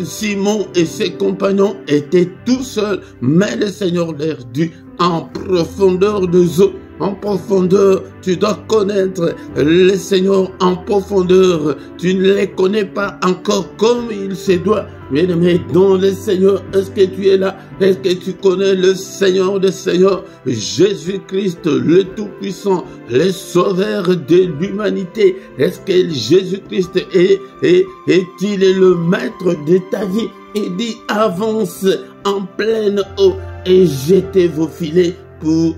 Speaker 1: Simon et ses compagnons étaient tout seuls, mais le Seigneur leur dit, en profondeur des eaux, en profondeur, tu dois connaître le Seigneur en profondeur. Tu ne les connais pas encore comme il se doit. Bien-aimé dans le Seigneur, est-ce que tu es là? Est-ce que tu connais le Seigneur des Seigneurs, Jésus-Christ, le Tout-Puissant, le Sauveur de l'humanité? Est-ce que Jésus-Christ est-il le maître de ta vie? Il dit, avance en pleine eau et jetez vos filets pour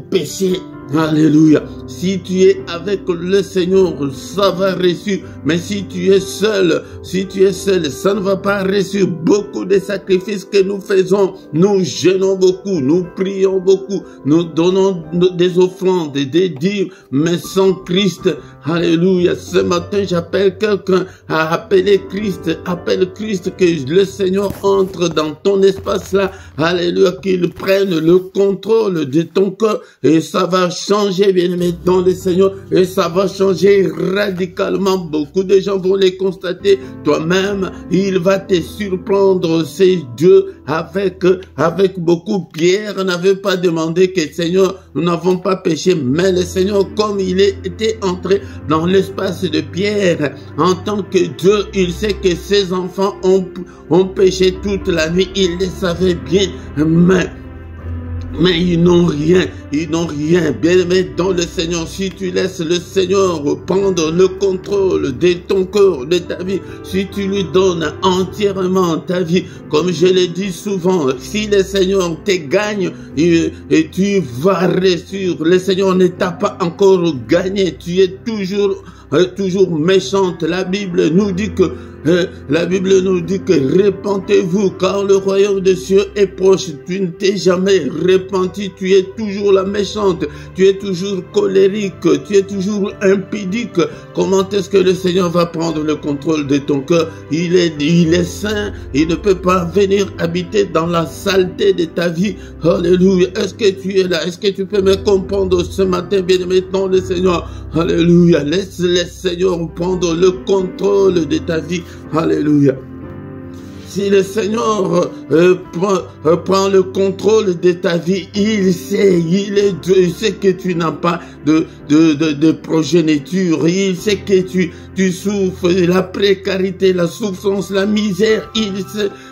Speaker 1: pêcher. Alléluia. Si tu es avec le Seigneur, ça va réussir. Mais si tu es seul, ça ne va pas réussir. Beaucoup de sacrifices que nous faisons, nous jeûnons beaucoup, nous prions beaucoup, nous donnons des offrandes, des dîmes, mais sans Christ. Alléluia. Ce matin, j'appelle quelqu'un à appeler Christ. Appelle Christ, que le Seigneur entre dans ton espace là. Alléluia. Qu'il prenne le contrôle de ton cœur et ça va changer, bien-aimé, dans le Seigneur, et ça va changer radicalement. Beaucoup de gens vont les constater. Toi-même, il va te surprendre. C'est Dieu avec beaucoup. Pierre n'avait pas demandé que Seigneur, nous n'avons pas péché, mais le Seigneur, comme il était entré dans l'espace de Pierre, en tant que Dieu, il sait que ses enfants ont péché toute la nuit. Il le savait bien, mais ils n'ont rien, bien-aimé dans le Seigneur. Si tu laisses le Seigneur prendre le contrôle de ton cœur, de ta vie, si tu lui donnes entièrement ta vie, comme je l'ai dit souvent, si le Seigneur te gagne, et tu vas réussir. Le Seigneur ne t'a pas encore gagné, tu es toujours méchante. La Bible nous dit que répentez-vous car le royaume des cieux est proche. Tu ne t'es jamais repenti, tu es toujours la méchante, tu es toujours colérique, tu es toujours impudique. Comment est-ce que le Seigneur va prendre le contrôle de ton cœur? Il est saint, il ne peut pas venir habiter dans la saleté de ta vie. Alléluia. Est-ce que tu es là? Est-ce que tu peux me comprendre ce matin, bien-aimé dans le Seigneur? Alléluia. Laisse le Seigneur prendre le contrôle de ta vie. Alléluia. Si le Seigneur prend le contrôle de ta vie, il sait que tu n'as pas de progéniture, il sait que tu souffres de la précarité, la souffrance, la misère,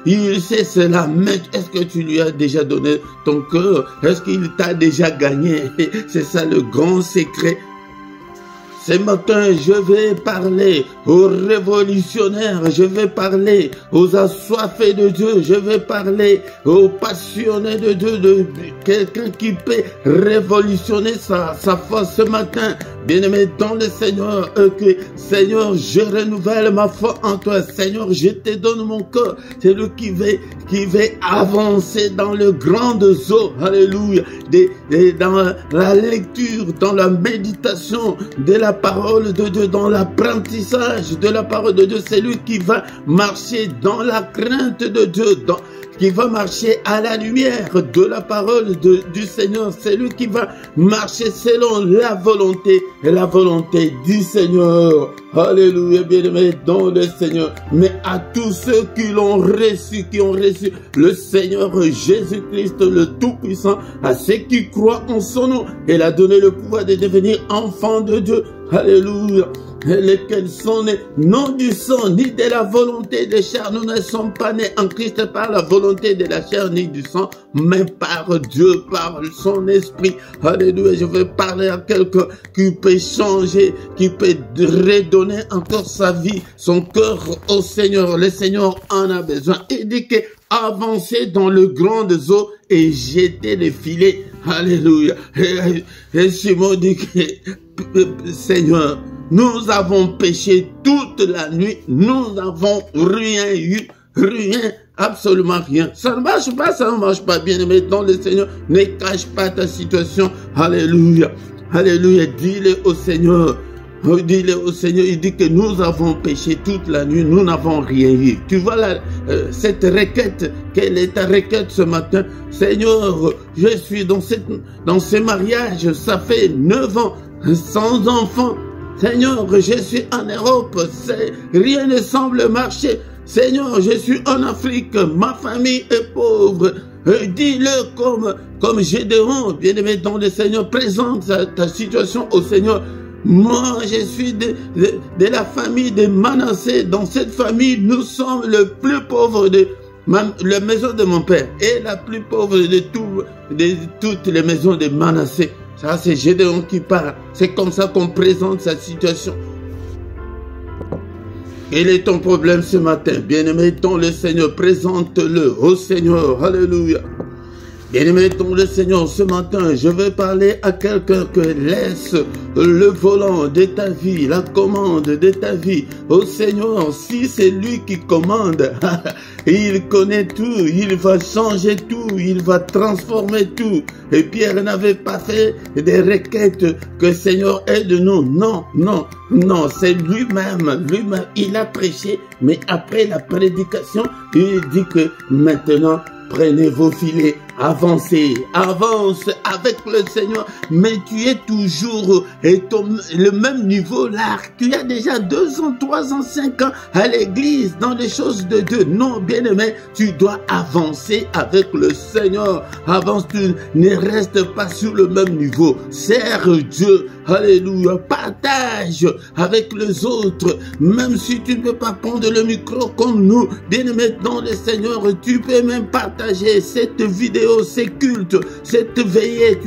Speaker 1: il sait cela. Mais est-ce que tu lui as déjà donné ton cœur? Est-ce qu'il t'a déjà gagné? C'est ça le grand secret. Ce matin, je vais parler aux révolutionnaires, je vais parler aux assoiffés de Dieu, je vais parler aux passionnés de Dieu, de quelqu'un qui peut révolutionner sa foi ce matin. Bien-aimé dans le Seigneur, Seigneur, je renouvelle ma foi en toi. Seigneur, je te donne mon cœur. C'est lui qui va avancer dans le grand eau. Alléluia. Dans la lecture, dans la méditation de la parole de Dieu, dans l'apprentissage de la parole de Dieu. C'est lui qui va marcher dans la crainte de Dieu, qui va marcher à la lumière de la parole du Seigneur. C'est lui qui va marcher selon la volonté du Seigneur. Alléluia, bien-aimé dans le Seigneur. Mais à tous ceux qui l'ont reçu, qui ont reçu le Seigneur Jésus-Christ, le Tout-Puissant, à ceux qui croient en son nom, il a donné le pouvoir de devenir enfants de Dieu. Alléluia. Lesquels sont nés non du sang ni de la volonté des chairs. Nous ne sommes pas nés en Christ par la volonté de la chair ni du sang, mais par Dieu, par son esprit. Alléluia. Je vais parler à quelqu'un qui peut changer, qui peut redonner encore sa vie, son cœur au Seigneur. Le Seigneur en a besoin. Il dit que avancer dans le grand eau et jeter les filets. Alléluia. Et Simon dit que Seigneur, nous avons péché toute la nuit, nous n'avons rien eu, rien, absolument rien. Ça ne marche pas, bien-aimé dans le Seigneur. Ne cache pas ta situation. Alléluia. Alléluia. Dis-le au Seigneur. Dis-le au Seigneur. Il dit que nous avons péché toute la nuit, nous n'avons rien eu. Tu vois cette requête. Quelle est ta requête ce matin? Seigneur, je suis dans ce mariage, ça fait 9 ans, sans enfant. Seigneur, je suis en Europe, rien ne semble marcher. Seigneur, je suis en Afrique, ma famille est pauvre. Dis-le comme Gédéon, bien-aimé dans le Seigneur, présente ta situation au Seigneur. Moi, je suis de la famille de Manassé. Dans cette famille, nous sommes le plus pauvre de la maison de mon père et la plus pauvre de toutes les maisons de Manassé. Ça, c'est Gédéon qui parle. C'est comme ça qu'on présente sa situation. Quel est ton problème ce matin? Bien-aimé dans le Seigneur, présente-le au Seigneur. Alléluia. Bien-aimé dans le Seigneur, ce matin, je veux parler à quelqu'un que laisse le volant de ta vie, la commande de ta vie au Seigneur. Si c'est lui qui commande, il connaît tout, il va changer tout, il va transformer tout. Et Pierre n'avait pas fait des requêtes que Seigneur aide-nous. Non, non, non, c'est lui-même, il a prêché, mais après la prédication, il dit que maintenant, prenez vos filets, avancez, avance avec le Seigneur, mais tu es toujours le même niveau là. Tu as déjà 2 ans, 3 ans, 5 ans à l'église dans les choses de Dieu. Non, bien-aimé, tu dois avancer avec le Seigneur. Avance, tu ne restes pas sur le même niveau. Sers Dieu. Alléluia. Partage avec les autres. Même si tu ne peux pas prendre le micro comme nous, bien-aimé dans le Seigneur, tu peux même partager cette vidéo, ces cultes, cette veillée.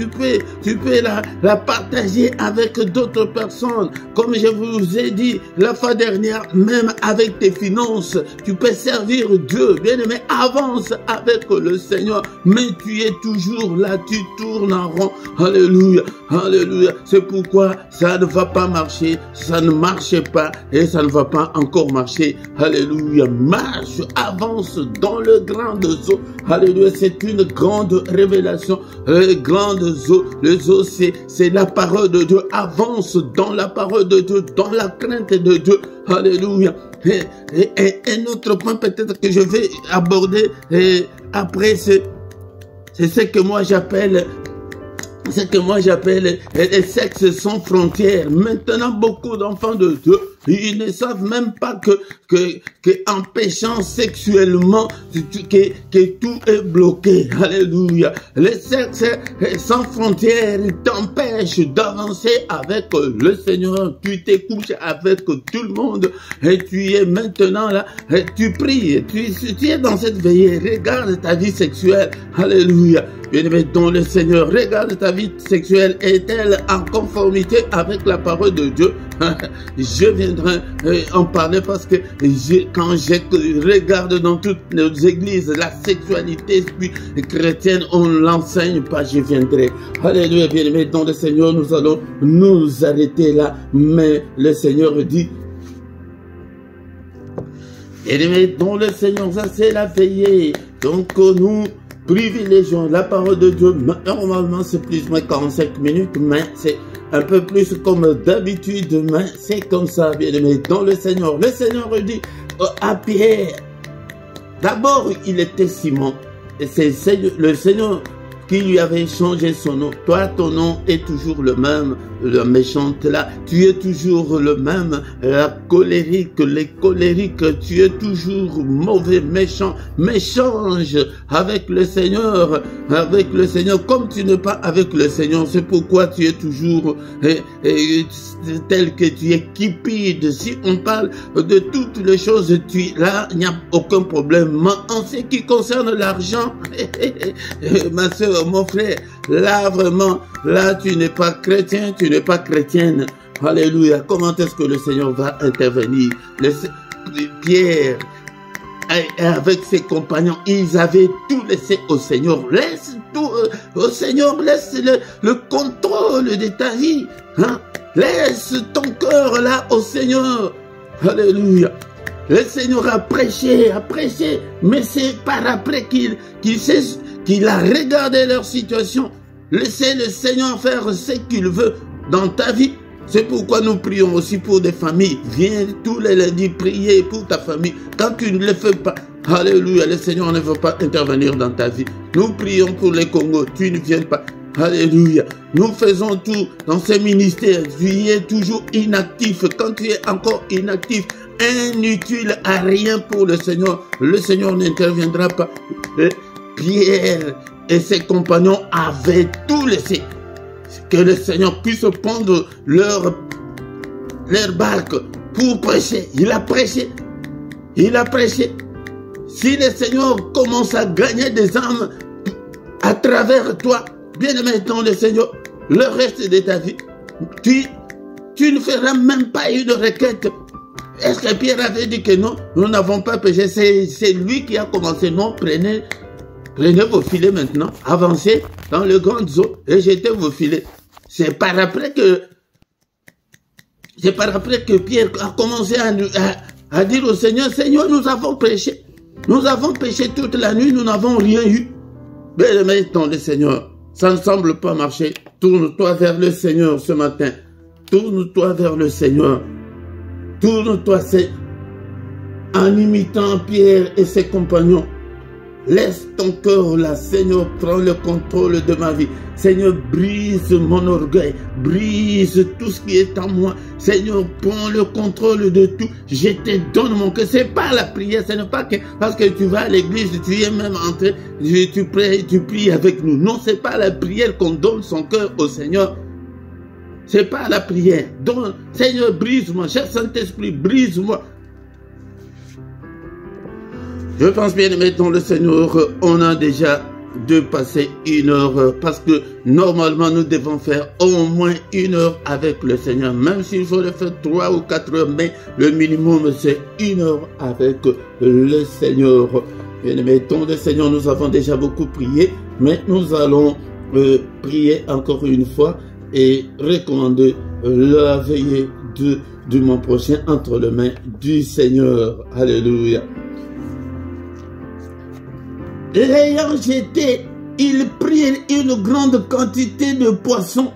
Speaker 1: Tu peux la partager avec d'autres personnes. Comme je vous ai dit la fois dernière, même avec tes finances, tu peux servir Dieu. Bien-aimé, avance avec le Seigneur. Mais tu es toujours là, tu tournes en rond. Alléluia. Alléluia. C'est pourquoi ça ne va pas marcher, ça ne marche pas et ça ne va pas encore marcher. Alléluia. Marche, avance dans le grand eau. Alléluia. C'est une grande révélation. Les grandes eaux, les eaux, c'est la parole de Dieu. Avance dans la parole de Dieu, dans la crainte de Dieu. Alléluia. Et un autre point peut-être que je vais aborder après, c'est ce que moi j'appelle les sexes sans frontières. Maintenant, beaucoup d'enfants de Dieu, ils ne savent même pas que en péchant sexuellement, que tout est bloqué. Alléluia. Les sexes sans frontières t'empêchent d'avancer avec le Seigneur. Tu t'écoutes avec tout le monde et tu es maintenant là, et tu pries, tu es dans cette veillée. Regarde ta vie sexuelle. Alléluia. Bien-aimé dans le Seigneur, regarde ta vie sexuelle, est-elle en conformité avec la parole de Dieu? Je viendrai en parler parce que quand je regarde dans toutes nos églises, la sexualité chrétienne, on ne l'enseigne pas, je viendrai. Alléluia, bien-aimé dans le Seigneur, nous allons nous arrêter là, mais le Seigneur dit, bien-aimé dans le Seigneur, ça c'est la veillée. Donc nous privilégions la parole de Dieu. Normalement, c'est plus ou moins 45 minutes, mais c'est un peu plus comme d'habitude, mais c'est comme ça, bien aimé, dans le Seigneur. Le Seigneur dit à Pierre, d'abord, il était Simon, et c'est le Seigneur qui lui avait changé son nom. Toi, ton nom est toujours le même, le méchante là, tu es toujours le même, la colérique, les colériques, tu es toujours mauvais, méchant, mais change avec le Seigneur, comme tu n'es pas avec le Seigneur, c'est pourquoi tu es toujours tel que tu es cupide. Si on parle de toutes les choses, là, il n'y a aucun problème. Mais en ce qui concerne l'argent, ma soeur, mon frère, là vraiment, là tu n'es pas chrétien, tu n'es pas chrétienne. Alléluia. Comment est-ce que le Seigneur va intervenir? Pierre, avec ses compagnons, ils avaient tout laissé au Seigneur. Laisse tout au Seigneur, laisse le contrôle de ta vie. Hein? Laisse ton cœur là au Seigneur. Alléluia. Le Seigneur a prêché, mais c'est par après qu'il a regardé leur situation. Laissez le Seigneur faire ce qu'il veut dans ta vie. C'est pourquoi nous prions aussi pour des familles. Viens tous les lundis prier pour ta famille. Quand tu ne le fais pas, alléluia, le Seigneur ne veut pas intervenir dans ta vie. Nous prions pour les Congos, tu ne viens pas. Alléluia. Nous faisons tout dans ces ministères. Tu es toujours inactif. Quand tu es encore inactif, inutile à rien pour le Seigneur n'interviendra pas. Pierre et ses compagnons avaient tout laissé. Que le Seigneur puisse prendre leur barque pour prêcher. Il a prêché. Si le Seigneur commence à gagner des âmes à travers toi, bien-aimé dans le Seigneur, le reste de ta vie, tu ne feras même pas une requête. Est-ce que Pierre avait dit que non, nous n'avons pas péché? C'est lui qui a commencé. Non, prenez Prenez vos filets maintenant, avancez dans le grand eau et jetez vos filets. C'est par après que Pierre a commencé à dire au Seigneur, Seigneur, nous avons péché. Nous avons péché toute la nuit, nous n'avons rien eu. Bien-aimé dans le Seigneur, ça ne semble pas marcher. Tourne-toi vers le Seigneur ce matin. Tourne-toi vers le Seigneur. Tourne-toi en imitant Pierre et ses compagnons. Laisse ton cœur là, Seigneur, prends le contrôle de ma vie. Seigneur, brise mon orgueil, brise tout ce qui est en moi. Seigneur, prends le contrôle de tout. Je te donne mon cœur. C'est pas la prière, ce n'est pas que parce que tu vas à l'église, tu es même entré, tu pries avec nous. Non, c'est pas la prière qu'on donne son cœur au Seigneur. C'est pas la prière. Donc, Seigneur, brise-moi. Cher Saint-Esprit, brise-moi. Je pense bien aimé dans le Seigneur, on a déjà dépassé 1 heure parce que normalement nous devons faire au moins 1 heure avec le Seigneur. Même s'il faut le faire 3 ou 4 heures, mais le minimum c'est 1 heure avec le Seigneur. Bien aimé dans le Seigneur, nous avons déjà beaucoup prié, mais nous allons prier encore une fois et recommander la veillée du mois prochain entre les mains du Seigneur. Alléluia. L'ayant jeté, ils prirent une grande quantité de poissons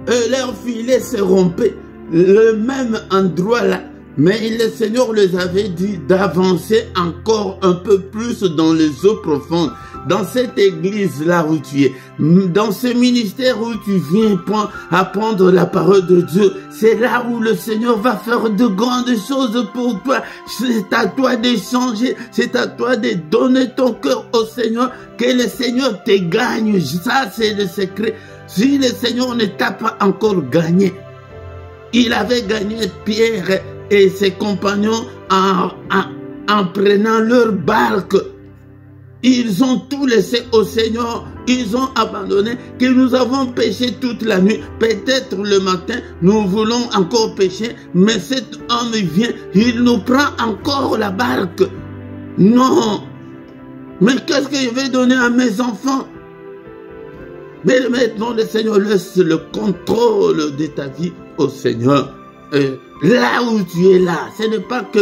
Speaker 1: et leur filet se rompait le même endroit là. Mais le Seigneur les avait dit d'avancer encore un peu plus dans les eaux profondes. Dans cette église là où tu es, dans ce ministère où tu viens apprendre la parole de Dieu, c'est là où le Seigneur va faire de grandes choses pour toi. C'est à toi de changer, c'est à toi de donner ton cœur au Seigneur, que le Seigneur te gagne. Ça c'est le secret. Si le Seigneur ne t'a pas encore gagné, il avait gagné Pierre et ses compagnons en prenant leur barque. Ils ont tout laissé au Seigneur, ils ont abandonné, que nous avons péché toute la nuit. Peut-être le matin, nous voulons encore pécher, mais cet homme vient, il nous prend encore la barque. Non, mais qu'est-ce que je vais donner à mes enfants? Mais maintenant, le Seigneur laisse le contrôle de ta vie au Seigneur. Là où tu es là, ce n'est pas que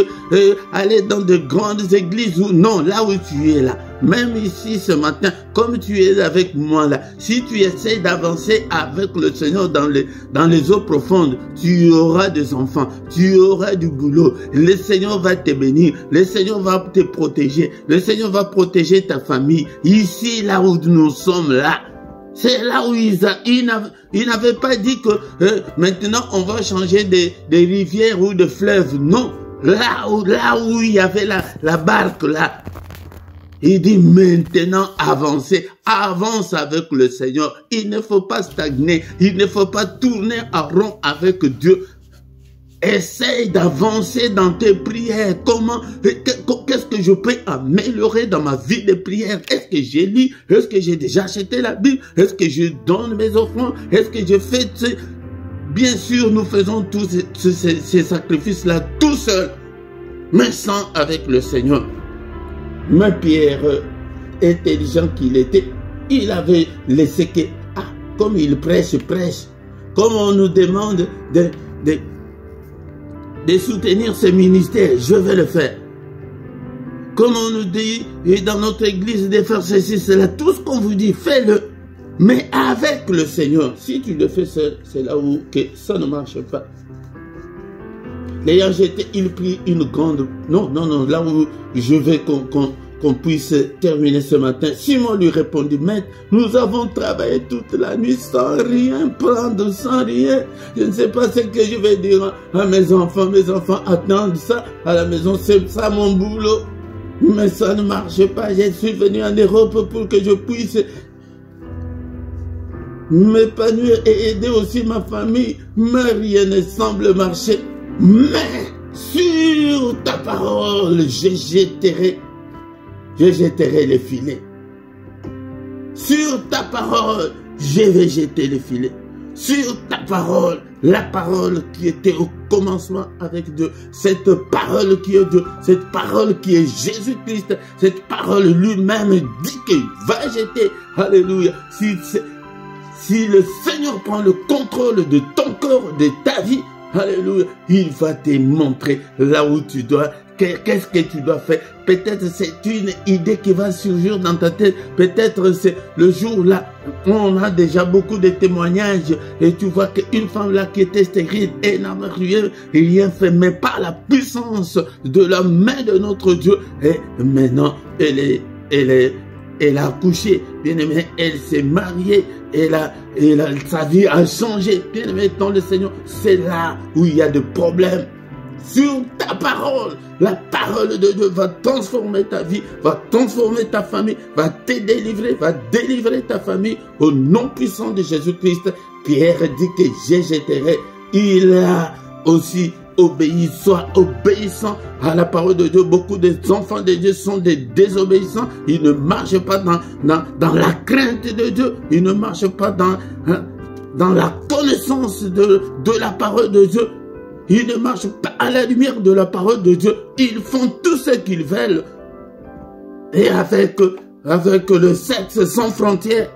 Speaker 1: aller dans de grandes églises ou non, là où tu es là, même ici ce matin, comme tu es avec moi là, si tu essaies d'avancer avec le Seigneur dans les eaux profondes, tu auras des enfants, tu auras du boulot, le Seigneur va te bénir, le Seigneur va te protéger, le Seigneur va protéger ta famille, ici là où nous sommes là. C'est là où ils n'avaient pas dit que maintenant on va changer des rivières ou de fleuves. Non, là où il y avait la barque là. Il dit maintenant avancez, avance avec le Seigneur. Il ne faut pas stagner, il ne faut pas tourner en rond avec Dieu. Essaye d'avancer dans tes prières. Qu'est-ce que je peux améliorer dans ma vie de prière? Est-ce que j'ai lu? Est-ce que j'ai déjà acheté la Bible? Est-ce que je donne mes offrandes? Est-ce que je fais... Bien sûr, nous faisons tous ces sacrifices-là tout seuls, mais sans avec le Seigneur. Mais Pierre, intelligent qu'il était, il avait laissé que... Ah, comme il prêche. Comme on nous demande de soutenir ce ministère, je vais le faire. Comme on nous dit dans notre église de faire ceci, cela, tout ce qu'on vous dit, fais-le. Mais avec le Seigneur, si tu le fais seul, c'est là où que ça ne marche pas. L'ayant jeté, il prit une grande... Non, là où je veux qu'on puisse terminer ce matin. Simon lui répondit, maître, nous avons travaillé toute la nuit sans rien prendre, sans rien. Je ne sais pas ce que je vais dire à mes enfants. Mes enfants attendent ça à la maison, c'est ça mon boulot. Mais ça ne marche pas. Je suis venu en Europe pour que je puisse m'épanouir et aider aussi ma famille. Mais rien ne semble marcher. Mais sur ta parole, je jetterai les filets. Sur ta parole, je vais jeter les filets. sur ta parole, la parole qui était au commencement avec Dieu, cette parole qui est Dieu, cette parole qui est Jésus-Christ, cette parole lui-même dit qu'il va jeter, alléluia, si le Seigneur prend le contrôle de ton corps, de ta vie, alléluia, il va te montrer là où tu dois. Qu'est-ce que tu dois faire? Peut-être c'est une idée qui va surgir dans ta tête. Peut-être c'est le jour là, on a déjà beaucoup de témoignages et tu vois qu'une femme là qui était stérile et n'avait rien fait, mais par la puissance de la main de notre Dieu, et maintenant elle a accouché, bien aimé, elle s'est mariée, sa vie a changé, bien aimé, dans le Seigneur. C'est là où il y a des problèmes. Sur ta parole, la parole de Dieu va transformer ta vie, va transformer ta famille, va te délivrer, va délivrer ta famille au nom puissant de Jésus-Christ. Pierre dit que je jetterai. Il a aussi obéi, sois obéissant à la parole de Dieu. Beaucoup des enfants de Dieu sont des désobéissants. Ils ne marchent pas dans la crainte de Dieu. Ils ne marchent pas dans la connaissance de la parole de Dieu. Ils ne marchent pas à la lumière de la parole de Dieu. Ils font tout ce qu'ils veulent. Et avec le sexe sans frontières.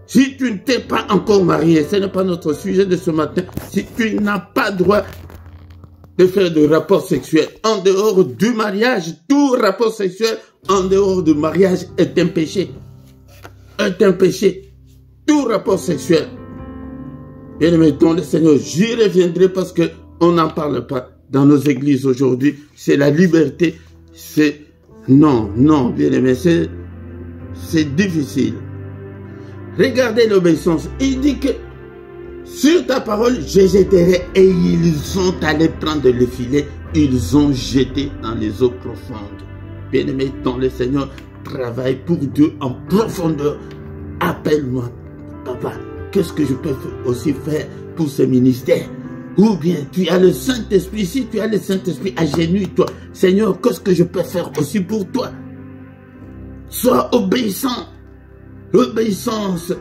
Speaker 1: Si tu ne t'es pas encore marié, ce n'est pas notre sujet de ce matin. Si tu n'as pas droit de faire de rapport sexuel en dehors du mariage, tout rapport sexuel en dehors du mariage est un péché. Est un péché. Tout rapport sexuel. Bien-aimé dans le Seigneur, j'y reviendrai parce qu'on n'en parle pas dans nos églises aujourd'hui. C'est la liberté. C'est... Non, bien-aimé, c'est difficile. Regardez l'obéissance. Il dit que sur ta parole, je jetterai. Et ils sont allés prendre le filet. Ils ont jeté dans les eaux profondes. Bien-aimé dans le Seigneur, travaille pour Dieu en profondeur. Appelle-moi, papa. Qu'est-ce que je peux aussi faire pour ce ministère? Ou bien tu as le Saint-Esprit. Si tu as le Saint-Esprit, agenouille-toi. Seigneur, qu'est-ce que je peux faire aussi pour toi? Sois obéissant. L'obéissance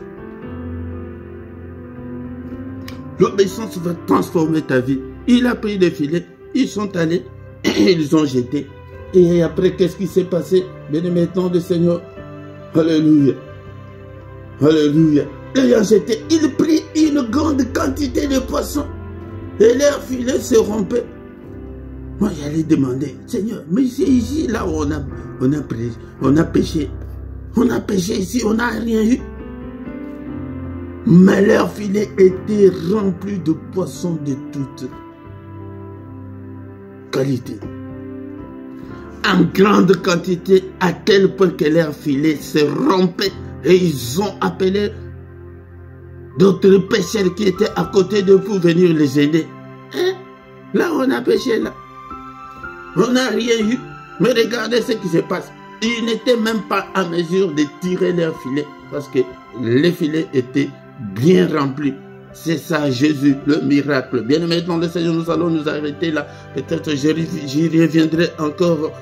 Speaker 1: va transformer ta vie. Il a pris des filets, ils sont allés, ils ont jeté. Et après, qu'est-ce qui s'est passé? Bien-aimé dans le Seigneur. Alléluia. Alléluia. Ayant jeté, il prit une grande quantité de poissons. Et leur filet se rompait. Moi, j'allais demander, Seigneur, mais c'est ici, là où on a péché. On a péché ici, on n'a rien eu. Mais leur filet était rempli de poissons de toute qualité. En grande quantité, à tel point que leur filet se rompait. Et ils ont appelé d'autres pêcheurs qui étaient à côté d'eux pour venir les aider. Hein? Là, on a pêché, là. On n'a rien eu. Mais regardez ce qui se passe. Ils n'étaient même pas à mesure de tirer leur filet parce que les filets étaient bien remplis. C'est ça, Jésus, le miracle. Bien aimé dans le Seigneur, nous allons nous arrêter là. Peut-être j'y reviendrai encore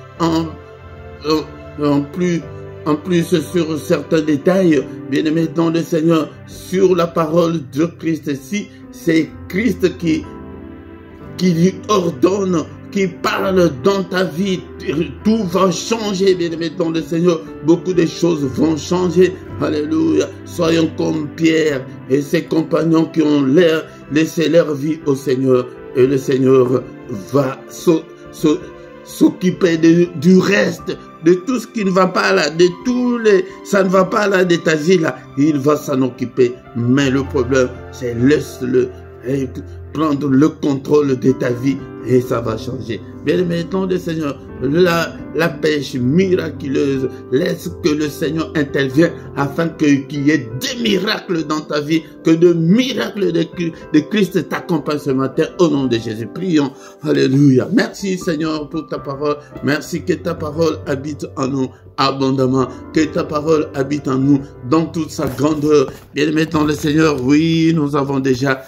Speaker 1: en plus sur certains détails. Bien aimé dans le Seigneur, sur la parole de Christ. Si c'est Christ qui lui ordonne, qui parle dans ta vie, tout va changer, bien aimé dans le Seigneur. Beaucoup de choses vont changer. Alléluia. Soyons comme Pierre et ses compagnons qui ont laissé leur vie au Seigneur. Et le Seigneur va s'occuper du reste, de tout ce qui ne va pas là, ça ne va pas là de ta vie là. Il va s'en occuper. Mais le problème, c'est laisse-le prendre le contrôle de ta vie et ça va changer. Bien aimé dans le Seigneur, la pêche miraculeuse, laisse que le Seigneur intervienne afin qu'il y ait des miracles dans ta vie, que le miracle de Christ t'accompagne ce matin au nom de Jésus. Prions. Alléluia. Merci Seigneur pour ta parole. Merci que ta parole habite en nous. abondamment. Que ta parole habite en nous dans toute sa grandeur. Bien-aimé dans le Seigneur, oui, nous avons déjà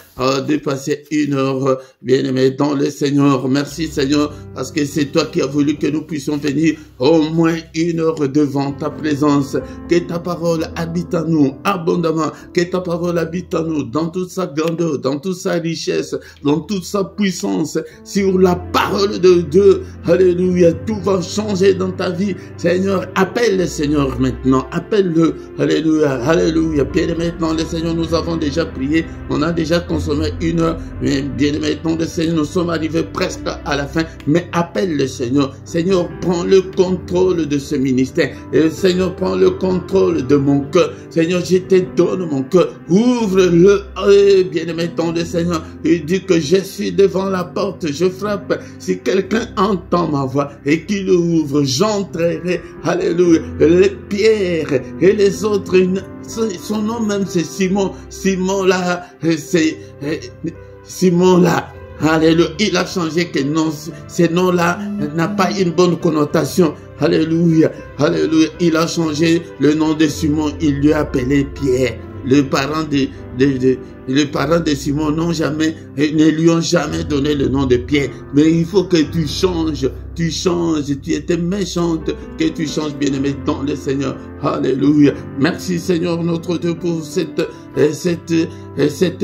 Speaker 1: dépassé 1 heure. Bien-aimé dans le Seigneur, merci Seigneur, parce que c'est toi qui as voulu que nous puissions venir au moins 1 heure devant ta présence. Que ta parole habite en nous abondamment. Que ta parole habite en nous dans toute sa grandeur, dans toute sa richesse, dans toute sa puissance. Sur la parole de Dieu, alléluia, tout va changer dans ta vie. Seigneur, appelle le Seigneur maintenant, appelle-le, alléluia, alléluia. Bien-aimé dans le Seigneur, nous avons déjà prié, on a déjà consommé 1 heure, mais bien-aimé dans le Seigneur, nous sommes arrivés presque à la fin, mais appelle le Seigneur. Seigneur, prends le contrôle de ce ministère, et Seigneur, prends le contrôle de mon cœur. Seigneur, je te donne mon cœur, ouvre-le, bien-aimé dans le Seigneur, il dit que je suis devant la porte, je frappe, si quelqu'un entend ma voix et qu'il ouvre, j'entrerai, alléluia. Les pierres et les autres, son nom même c'est Simon. Simon là, c'est Simon là. Alléluia. Il a changé que non, ce nom-là n'a pas une bonne connotation. Alléluia. Alléluia. Il a changé le nom de Simon. Il lui a appelé Pierre. Les parents de Simon ne lui ont jamais donné le nom de Pierre. Mais il faut que tu changes. Tu changes. Tu étais méchante. Que tu changes, bien-aimé, dans le Seigneur. Alléluia. Merci, Seigneur, notre Dieu, pour cette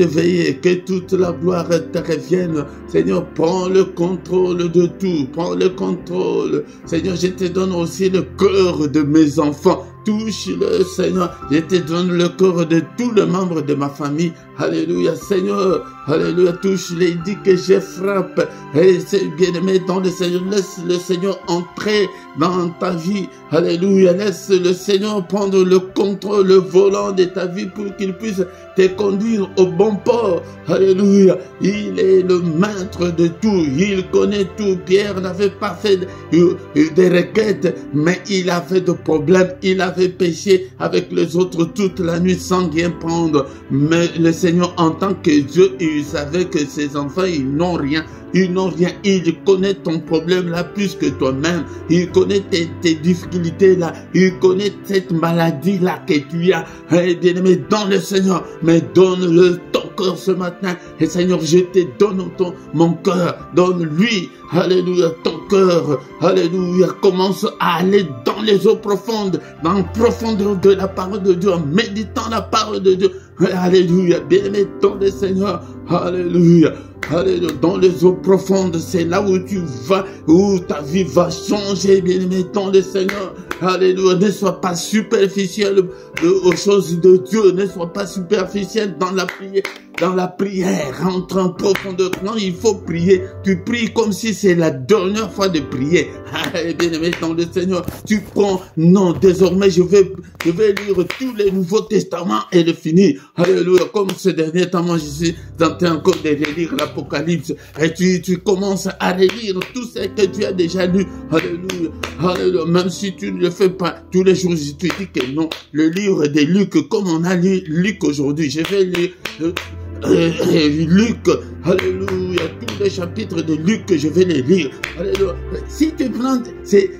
Speaker 1: veillée. Que toute la gloire te revienne. Seigneur, prends le contrôle de tout. Prends le contrôle. Seigneur, je te donne aussi le cœur de mes enfants. Touche-le, Seigneur. Je te donne le cœur de tous les membres de ma famille. Alléluia, Seigneur. Alléluia, touche-les. Il dit que je frappe. Et c'est bien-aimé dans le Seigneur. Laisse le Seigneur entrer dans ta vie. Alléluia. Laisse le Seigneur prendre le contrôle, le volant de ta vie pour qu'il puisse te conduire au bon port. Alléluia. Il est le maître de tout. Il connaît tout. Pierre n'avait pas fait des requêtes, mais il avait des problèmes. Il avait péché avec les autres toute la nuit sans rien prendre. Mais le Seigneur, en tant que Dieu, il savait que ses enfants, ils n'ont rien. Ils n'ont rien. Il connaît ton problème là plus que toi-même. Il connaît tes difficultés là. Il connaît cette maladie là que tu as. Bien-aimé dans le Seigneur. Mais donne-le ton cœur ce matin. Et Seigneur, je te donne mon cœur. Donne-lui, alléluia, ton cœur. Alléluia. Commence à aller dans les eaux profondes. Dans la profondeur de la parole de Dieu. En méditant la parole de Dieu. Alléluia. Bien-aimé dans le Seigneur. Alléluia. Alléluia. Dans les eaux profondes, c'est là où tu vas, où ta vie va changer, bien-aimé, dans le Seigneur. Alléluia. Ne sois pas superficiel aux choses de Dieu. Ne sois pas superficiel dans la prière. Dans la prière, rentre en profondeur. Non, il faut prier. Tu pries comme si c'est la dernière fois de prier. Bien-aimé dans le Seigneur, tu prends. Non, désormais, je vais lire tous les Nouveaux Testaments et le finir. Alléluia. Comme ce dernier temps, moi, je suis en train encore de relire l'Apocalypse. Et tu commences à relire tout ce que tu as déjà lu. Alléluia. Alléluia. Même si tu ne le fais pas tous les jours, je te dis que non. Le livre de Luc, comme on a lu Luc aujourd'hui, je vais lire Luc, alléluia, tous les chapitres de Luc que je vais les lire. Alléluia. Si tu prends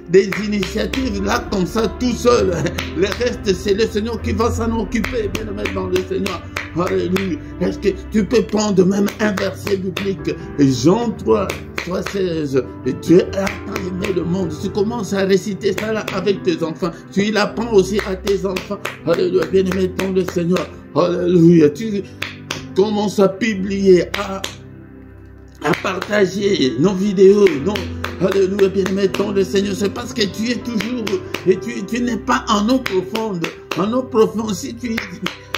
Speaker 1: des initiatives là comme ça tout seul, le reste c'est le Seigneur qui va s'en occuper, bien aimé dans le Seigneur. Alléluia. Est-ce que tu peux prendre même un verset biblique, Jean 3, 16, Dieu a aimé le monde. Tu commences à réciter ça là avec tes enfants. Tu l'apprends aussi à tes enfants. Alléluia, bien aimé dans le Seigneur. Alléluia. Tu commences à publier, à partager nos vidéos, alléluia, bien-aimé dans le Seigneur. C'est parce que tu es toujours, et tu n'es pas en eau profonde. En eau profonde, si tu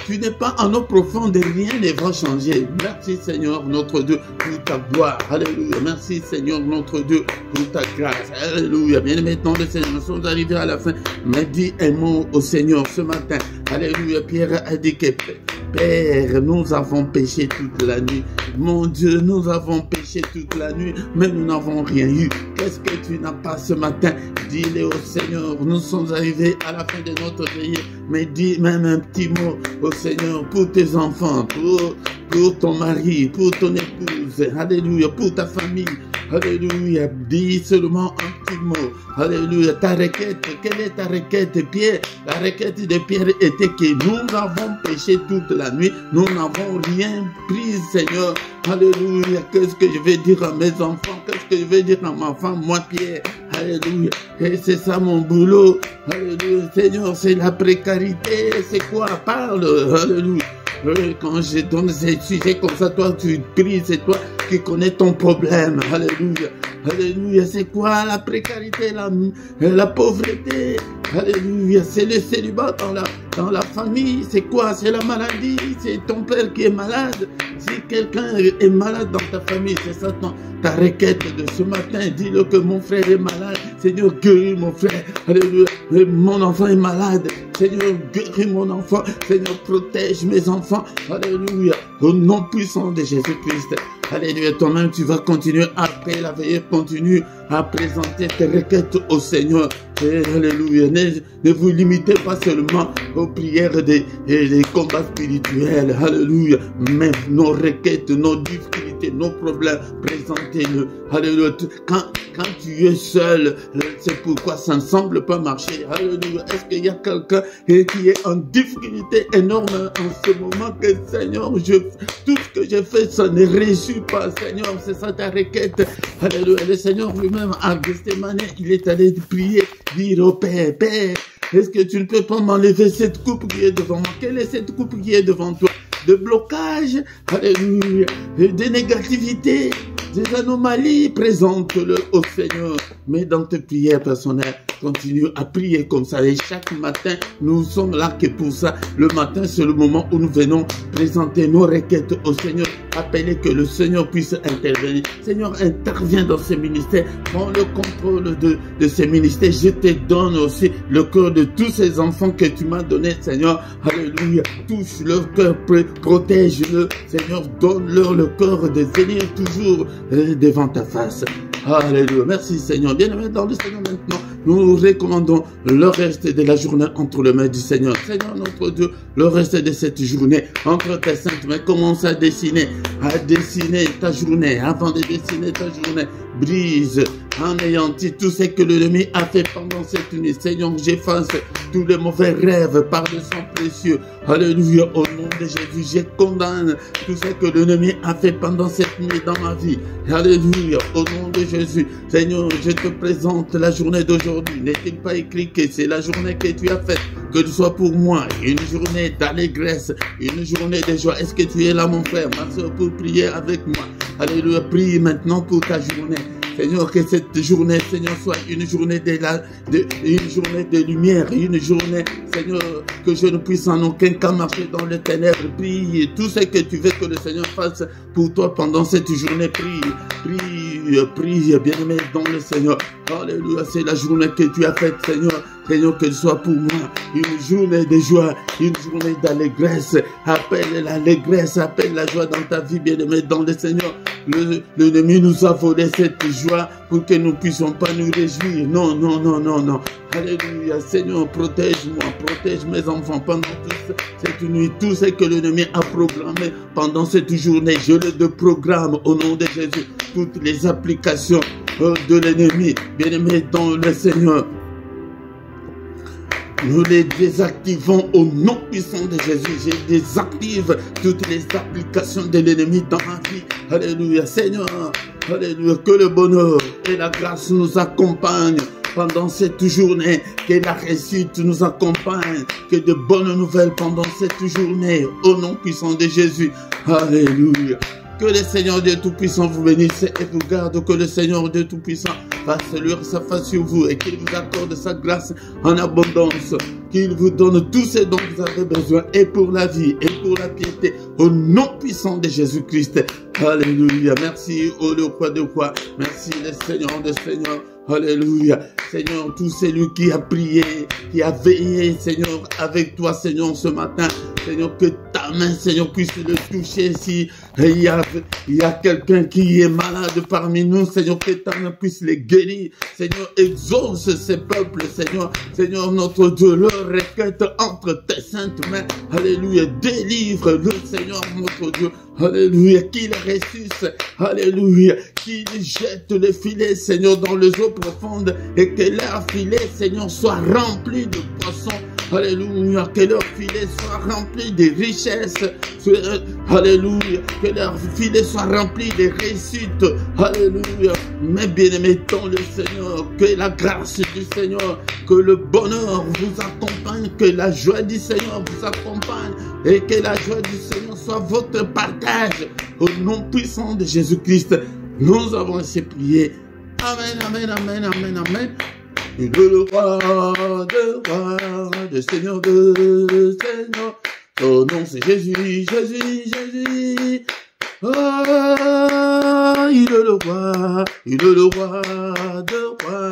Speaker 1: n'es pas en eau profonde, rien ne va changer. Merci Seigneur, notre Dieu, pour ta gloire. Alléluia. Merci Seigneur, notre Dieu, pour ta grâce. Alléluia. Bien-aimé dans le Seigneur, nous sommes arrivés à la fin. Mais dis un mot au Seigneur ce matin. Alléluia. Pierre a dit que Père, nous avons péché toute la nuit. Mon Dieu, nous avons péché toute la nuit, mais nous n'avons rien eu. Qu'est-ce que tu n'as pas ce matin? Dis-le au Seigneur. Nous sommes arrivés à la fin de notre veillée, mais dis même un petit mot au Seigneur pour tes enfants, pour ton mari, pour ton épouse. Alléluia, pour ta famille. Alléluia. Dis seulement un Trophimus. Alléluia. Ta requête, quelle est ta requête, Pierre? La requête de Pierre était que nous avons péché toute la nuit. Nous n'avons rien pris, Seigneur. Alléluia. Qu'est-ce que je vais dire à mes enfants? Qu'est-ce que je vais dire à ma femme, moi, Pierre? Alléluia. Et c'est ça mon boulot. Alléluia. Seigneur, c'est la précarité. C'est quoi? Parle. Alléluia. Quand je donne ces sujets comme ça, toi tu pries, c'est toi qui connais ton problème. Alléluia. Alléluia. C'est quoi la précarité, la pauvreté? Alléluia. C'est le célibat dans la famille. C'est quoi? C'est la maladie. C'est ton père qui est malade. Si quelqu'un est malade dans ta famille, c'est ça ta requête de ce matin. Dis-le que mon frère est malade. Seigneur, guéris mon frère. Alléluia. Mon enfant est malade. Seigneur, guéris mon enfant. Seigneur, protège mes enfants. Alléluia. Au nom puissant de Jésus-Christ. Alléluia. Toi-même, tu vas continuer après la veillée. Continue à présenter tes requêtes au Seigneur. Alléluia. Ne vous limitez pas seulement aux prières des combats spirituels. Alléluia. Mais nos requêtes, nos difficultés, nos problèmes, présentez-le. Alléluia. Quand tu es seul, c'est pourquoi ça ne semble pas marcher. Alléluia. Est-ce qu'il y a quelqu'un qui est en difficulté énorme en ce moment que Seigneur, tout ce que j'ai fait, ça ne réussit pas. Seigneur, c'est ça ta requête. Alléluia. Le Seigneur lui-même, à Gethsemane, il est allé prier, dire au Père, Père, est-ce que tu ne peux pas m'enlever cette coupe qui est devant moi? Quelle est cette coupe qui est devant toi? De blocage, alléluia, de négativité, des anomalies, présente-le au Seigneur. Mais dans tes prières personnelles, continue à prier comme ça. Et chaque matin, nous sommes là que pour ça. Le matin, c'est le moment où nous venons présenter nos requêtes au Seigneur. Appelez que le Seigneur puisse intervenir. Seigneur, interviens dans ce ministère. Prends le contrôle de ces ministères. Je te donne aussi le cœur de tous ces enfants que tu m'as donné, Seigneur. Alléluia. Touche leur cœur, protège-le. Seigneur, donne-leur le cœur de venir toujours devant ta face. Alléluia. Merci Seigneur. Bien-aimé dans le Seigneur maintenant, nous recommandons le reste de la journée entre les mains du Seigneur. Seigneur notre Dieu, le reste de cette journée entre tes saintes mains, commence à dessiner ta journée. Avant de dessiner ta journée, brise, anéantis tout ce que l'ennemi a fait pendant cette nuit. Seigneur, j'efface tous les mauvais rêves par le sang précieux. Alléluia, au nom de Jésus, je condamne tout ce que l'ennemi a fait pendant cette nuit dans ma vie. Alléluia, au nom de Jésus. Seigneur, je te présente la journée d'aujourd'hui. N'est-il pas écrit que c'est la journée que tu as faite, que ce soit pour moi une journée d'allégresse, une journée de joie. Est-ce que tu es là, mon frère, ma soeur, pour prier avec moi? Alléluia, prie maintenant pour ta journée. Seigneur, que cette journée, Seigneur, soit une journée de lumière, une journée, Seigneur, que je ne puisse en aucun cas marcher dans les ténèbres. Prie tout ce que tu veux que le Seigneur fasse pour toi pendant cette journée. Prie, bien-aimé dans le Seigneur. Alléluia, c'est la journée que tu as faite, Seigneur. Seigneur, que ce soit pour moi une journée de joie, une journée d'allégresse. Appelle l'allégresse, appelle la joie dans ta vie, bien-aimé dans le Seigneur. L'ennemi nous a volé cette joie pour que nous ne puissions pas nous réjouir. Non, non, non, non, non. Alléluia. Seigneur, protège-moi, protège mes enfants pendant toute cette nuit. Tout ce que l'ennemi a programmé pendant cette journée, je le déprogramme au nom de Jésus. Toutes les applications de l'ennemi, bien-aimé dans le Seigneur, nous les désactivons au nom puissant de Jésus. Je désactive toutes les applications de l'ennemi dans ma vie. Alléluia. Seigneur, alléluia. Que le bonheur et la grâce nous accompagnent pendant cette journée. Que la réussite nous accompagne. Que de bonnes nouvelles pendant cette journée. Au nom puissant de Jésus. Alléluia. Que le Seigneur Dieu Tout-Puissant vous bénisse et vous garde. Que le Seigneur Dieu Tout-Puissant fasse luire sa face sur vous et qu'il vous accorde sa grâce en abondance. Qu'il vous donne tout ce dont vous avez besoin et pour la vie et pour la piété. Au nom puissant de Jésus-Christ. Alléluia. Merci, ô le roi de roi. Merci, le Seigneur des Seigneurs. Alléluia. Seigneur, tout celui qui a prié, qui a veillé, Seigneur, avec toi, Seigneur, ce matin. Seigneur, que ta main, Seigneur, puisse le toucher. Si il y a quelqu'un qui est malade parmi nous, Seigneur, que ta main puisse les guérir. Seigneur, exauce ces peuples, Seigneur. Seigneur, notre Dieu, leur requête entre tes saintes mains. Alléluia. Délivre le Seigneur, notre Dieu. Alléluia. Qu'il ressuscite. Alléluia. qu'ils jettent le filet, Seigneur, dans les eaux profondes et que leur filet, Seigneur, soit rempli de poissons. Alléluia, que leur filet soit rempli de richesses. Alléluia, que leur filet soit rempli de réussites. Alléluia, mes bien-aimés dans le Seigneur, que la grâce du Seigneur, que le bonheur vous accompagne, que la joie du Seigneur vous accompagne et que la joie du Seigneur soit votre partage. Au nom puissant de Jésus-Christ, nous avons ainsi prié. Amen, amen, amen, amen, amen. Il est le roi de rois, le Seigneur de Seigneur. Son nom c'est Jésus, Jésus, Jésus. Oh, il est le roi de rois,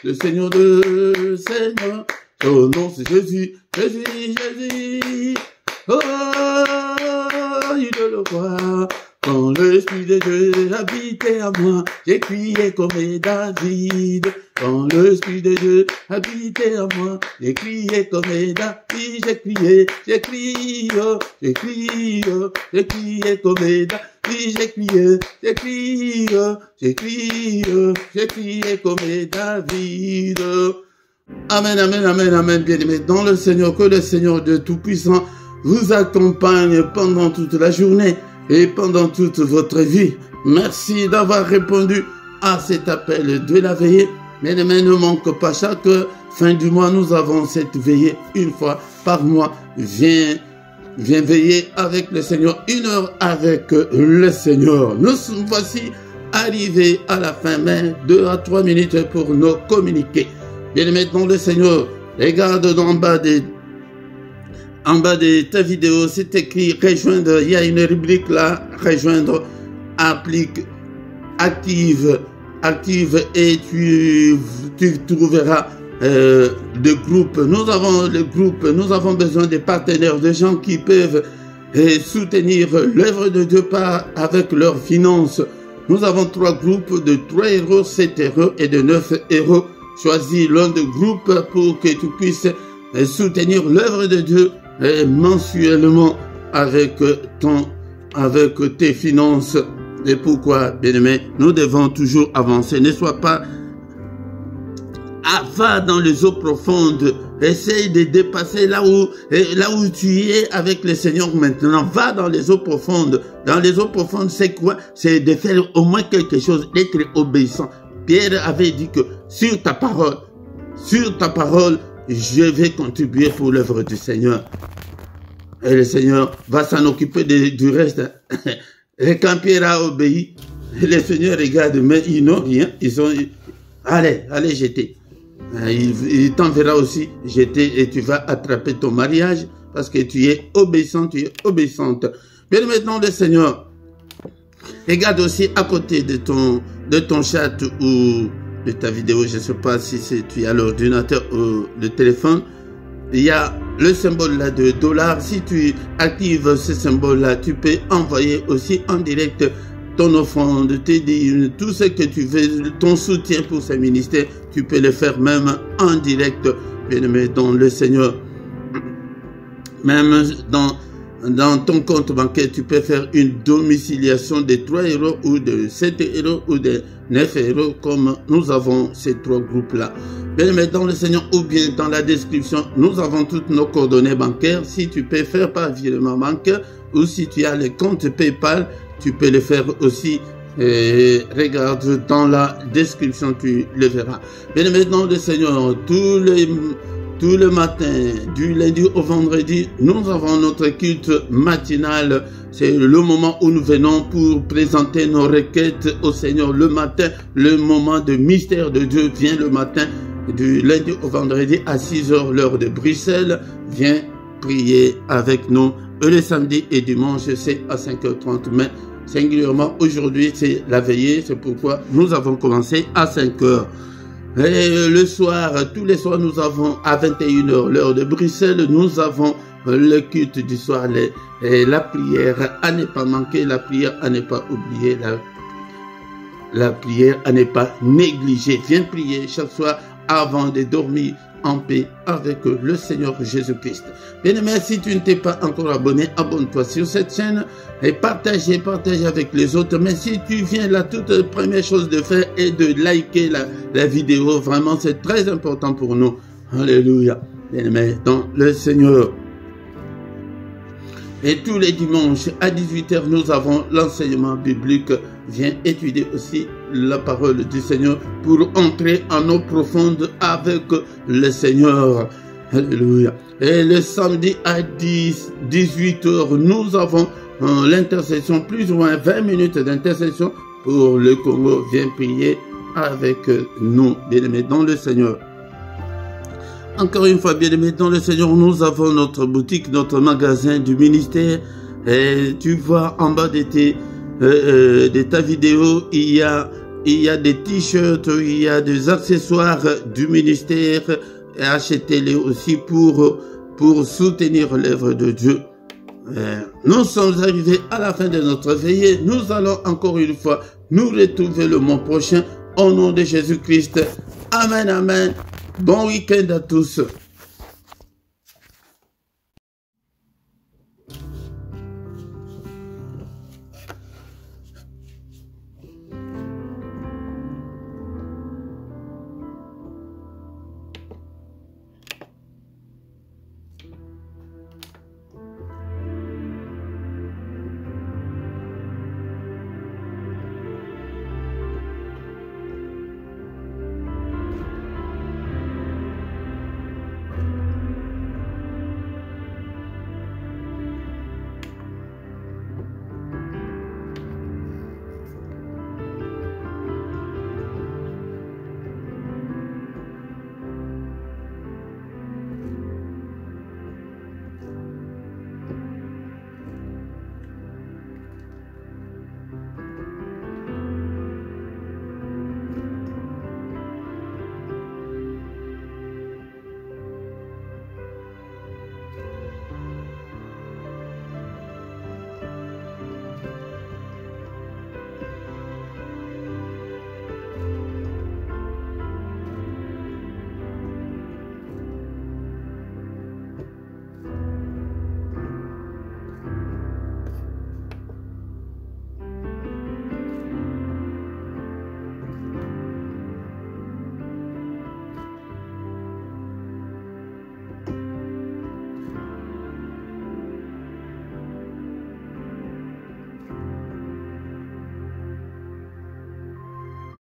Speaker 1: le Seigneur de Seigneur. Son nom c'est Jésus, Jésus, Jésus. Oh, il est le roi. Quand l'Esprit de Dieu habitait à moi, j'ai crié comme David. Quand l'Esprit de Dieu habitait à moi, j'ai crié comme David. J'ai crié, j'ai crié, j'ai crié, j'ai crié comme David. J'ai crié, j'ai crié, j'ai crié, j'ai crié comme David. Amen, amen, amen, amen, bien-aimés dans le Seigneur, que le Seigneur de Tout-Puissant vous accompagne pendant toute la journée et pendant toute votre vie. Merci d'avoir répondu à cet appel de la veillée. Bien-aimés, ne manque pas, chaque fin du mois, nous avons cette veillée une fois par mois. Viens veiller avec le Seigneur, 1 heure avec le Seigneur. Nous voici arrivés à la fin, mais 2 à 3 minutes pour nous communiquer. Bien-aimés dans le Seigneur, regarde en bas de ta vidéo, c'est écrit rejoindre. Il y a une rubrique là, rejoindre, active et tu trouveras des groupes. Nous avons le groupe, nous avons besoin de partenaires, de gens qui peuvent soutenir l'œuvre de Dieu avec leurs finances. Nous avons 3 groupes de 3 €, 7 € et de 9 €. Choisis l'un des groupes pour que tu puisses soutenir l'œuvre de Dieu mensuellement avec tes finances. Et pourquoi, bien-aimé, nous devons toujours avancer. Ne sois pas, va dans les eaux profondes. Essaye de dépasser là où tu es avec le Seigneur maintenant. Va dans les eaux profondes. Dans les eaux profondes, c'est quoi? C'est de faire au moins quelque chose, d'être obéissant. Pierre avait dit que sur ta parole, je vais contribuer pour l'œuvre du Seigneur. Et le Seigneur va s'en occuper du reste. Et quand Pierre a obéi, le Seigneur regarde, mais ils n'ont rien. Allez, jeter. Il t'enverra aussi jeter et tu vas attraper ton mariage parce que tu es obéissant, tu es obéissante. Bien maintenant, le Seigneur, regarde aussi à côté de ton chat ou de ta vidéo, je ne sais pas si tu as l'ordinateur ou le téléphone, il y a le symbole là de $. Si tu actives ce symbole là, tu peux envoyer aussi en direct ton offrande, tes dîmes, tout ce que tu veux, ton soutien pour ce ministère, tu peux le faire même en direct, bien-aimé dans le Seigneur. Même dans ton compte bancaire, tu peux faire une domiciliation de 3 € ou de 7 € ou de 9 € comme nous avons ces 3 groupes-là. Bien, mais dans le Seigneur ou bien dans la description, nous avons toutes nos coordonnées bancaires. Si tu peux faire par virement bancaire ou si tu as le compte PayPal, tu peux le faire aussi. Regarde dans la description, tu le verras. Bien, mais dans le Seigneur, tout le matin, du lundi au vendredi, nous avons notre culte matinal. C'est le moment où nous venons pour présenter nos requêtes au Seigneur. Le matin, le moment de mystère de Dieu vient le matin, du lundi au vendredi à 6 h l'heure de Bruxelles. Viens prier avec nous. Et le samedi et dimanche, c'est à 5 h 30. Mais singulièrement, aujourd'hui, c'est la veillée. C'est pourquoi nous avons commencé à 5 h. Et le soir, tous les soirs, nous avons à 21 h l'heure de Bruxelles, nous avons le culte du soir, la prière à ne pas manquer, la prière à ne pas oublier, la prière à ne pas négliger. Viens prier chaque soir avant de dormir. en paix avec le Seigneur Jésus-Christ. Bien-aimé, si tu ne t'es pas encore abonné, abonne-toi sur cette chaîne et partage avec les autres. Mais si tu viens, la toute première chose de faire est de liker la vidéo. Vraiment, c'est très important pour nous. Alléluia. Bien-aimé, dans le Seigneur. Et tous les dimanches à 18 h, nous avons l'enseignement biblique. Viens étudier aussi la parole du Seigneur pour entrer en eau profonde avec le Seigneur. Alléluia. Et le samedi à 18 h, nous avons l'intercession, plus ou moins 20 minutes d'intercession pour le Congo. Viens prier avec nous, bien-aimés, dans le Seigneur. Encore une fois, bien-aimés, dans le Seigneur, nous avons notre boutique, notre magasin du ministère. Et tu vois en bas de ta vidéo, il y a des t-shirts, il y a des accessoires du ministère. Et achetez-les aussi pour soutenir l'œuvre de Dieu. Nous sommes arrivés à la fin de notre veillée. Nous allons encore une fois nous retrouver le mois prochain au nom de Jésus-Christ. Amen, amen. Bon week-end à tous.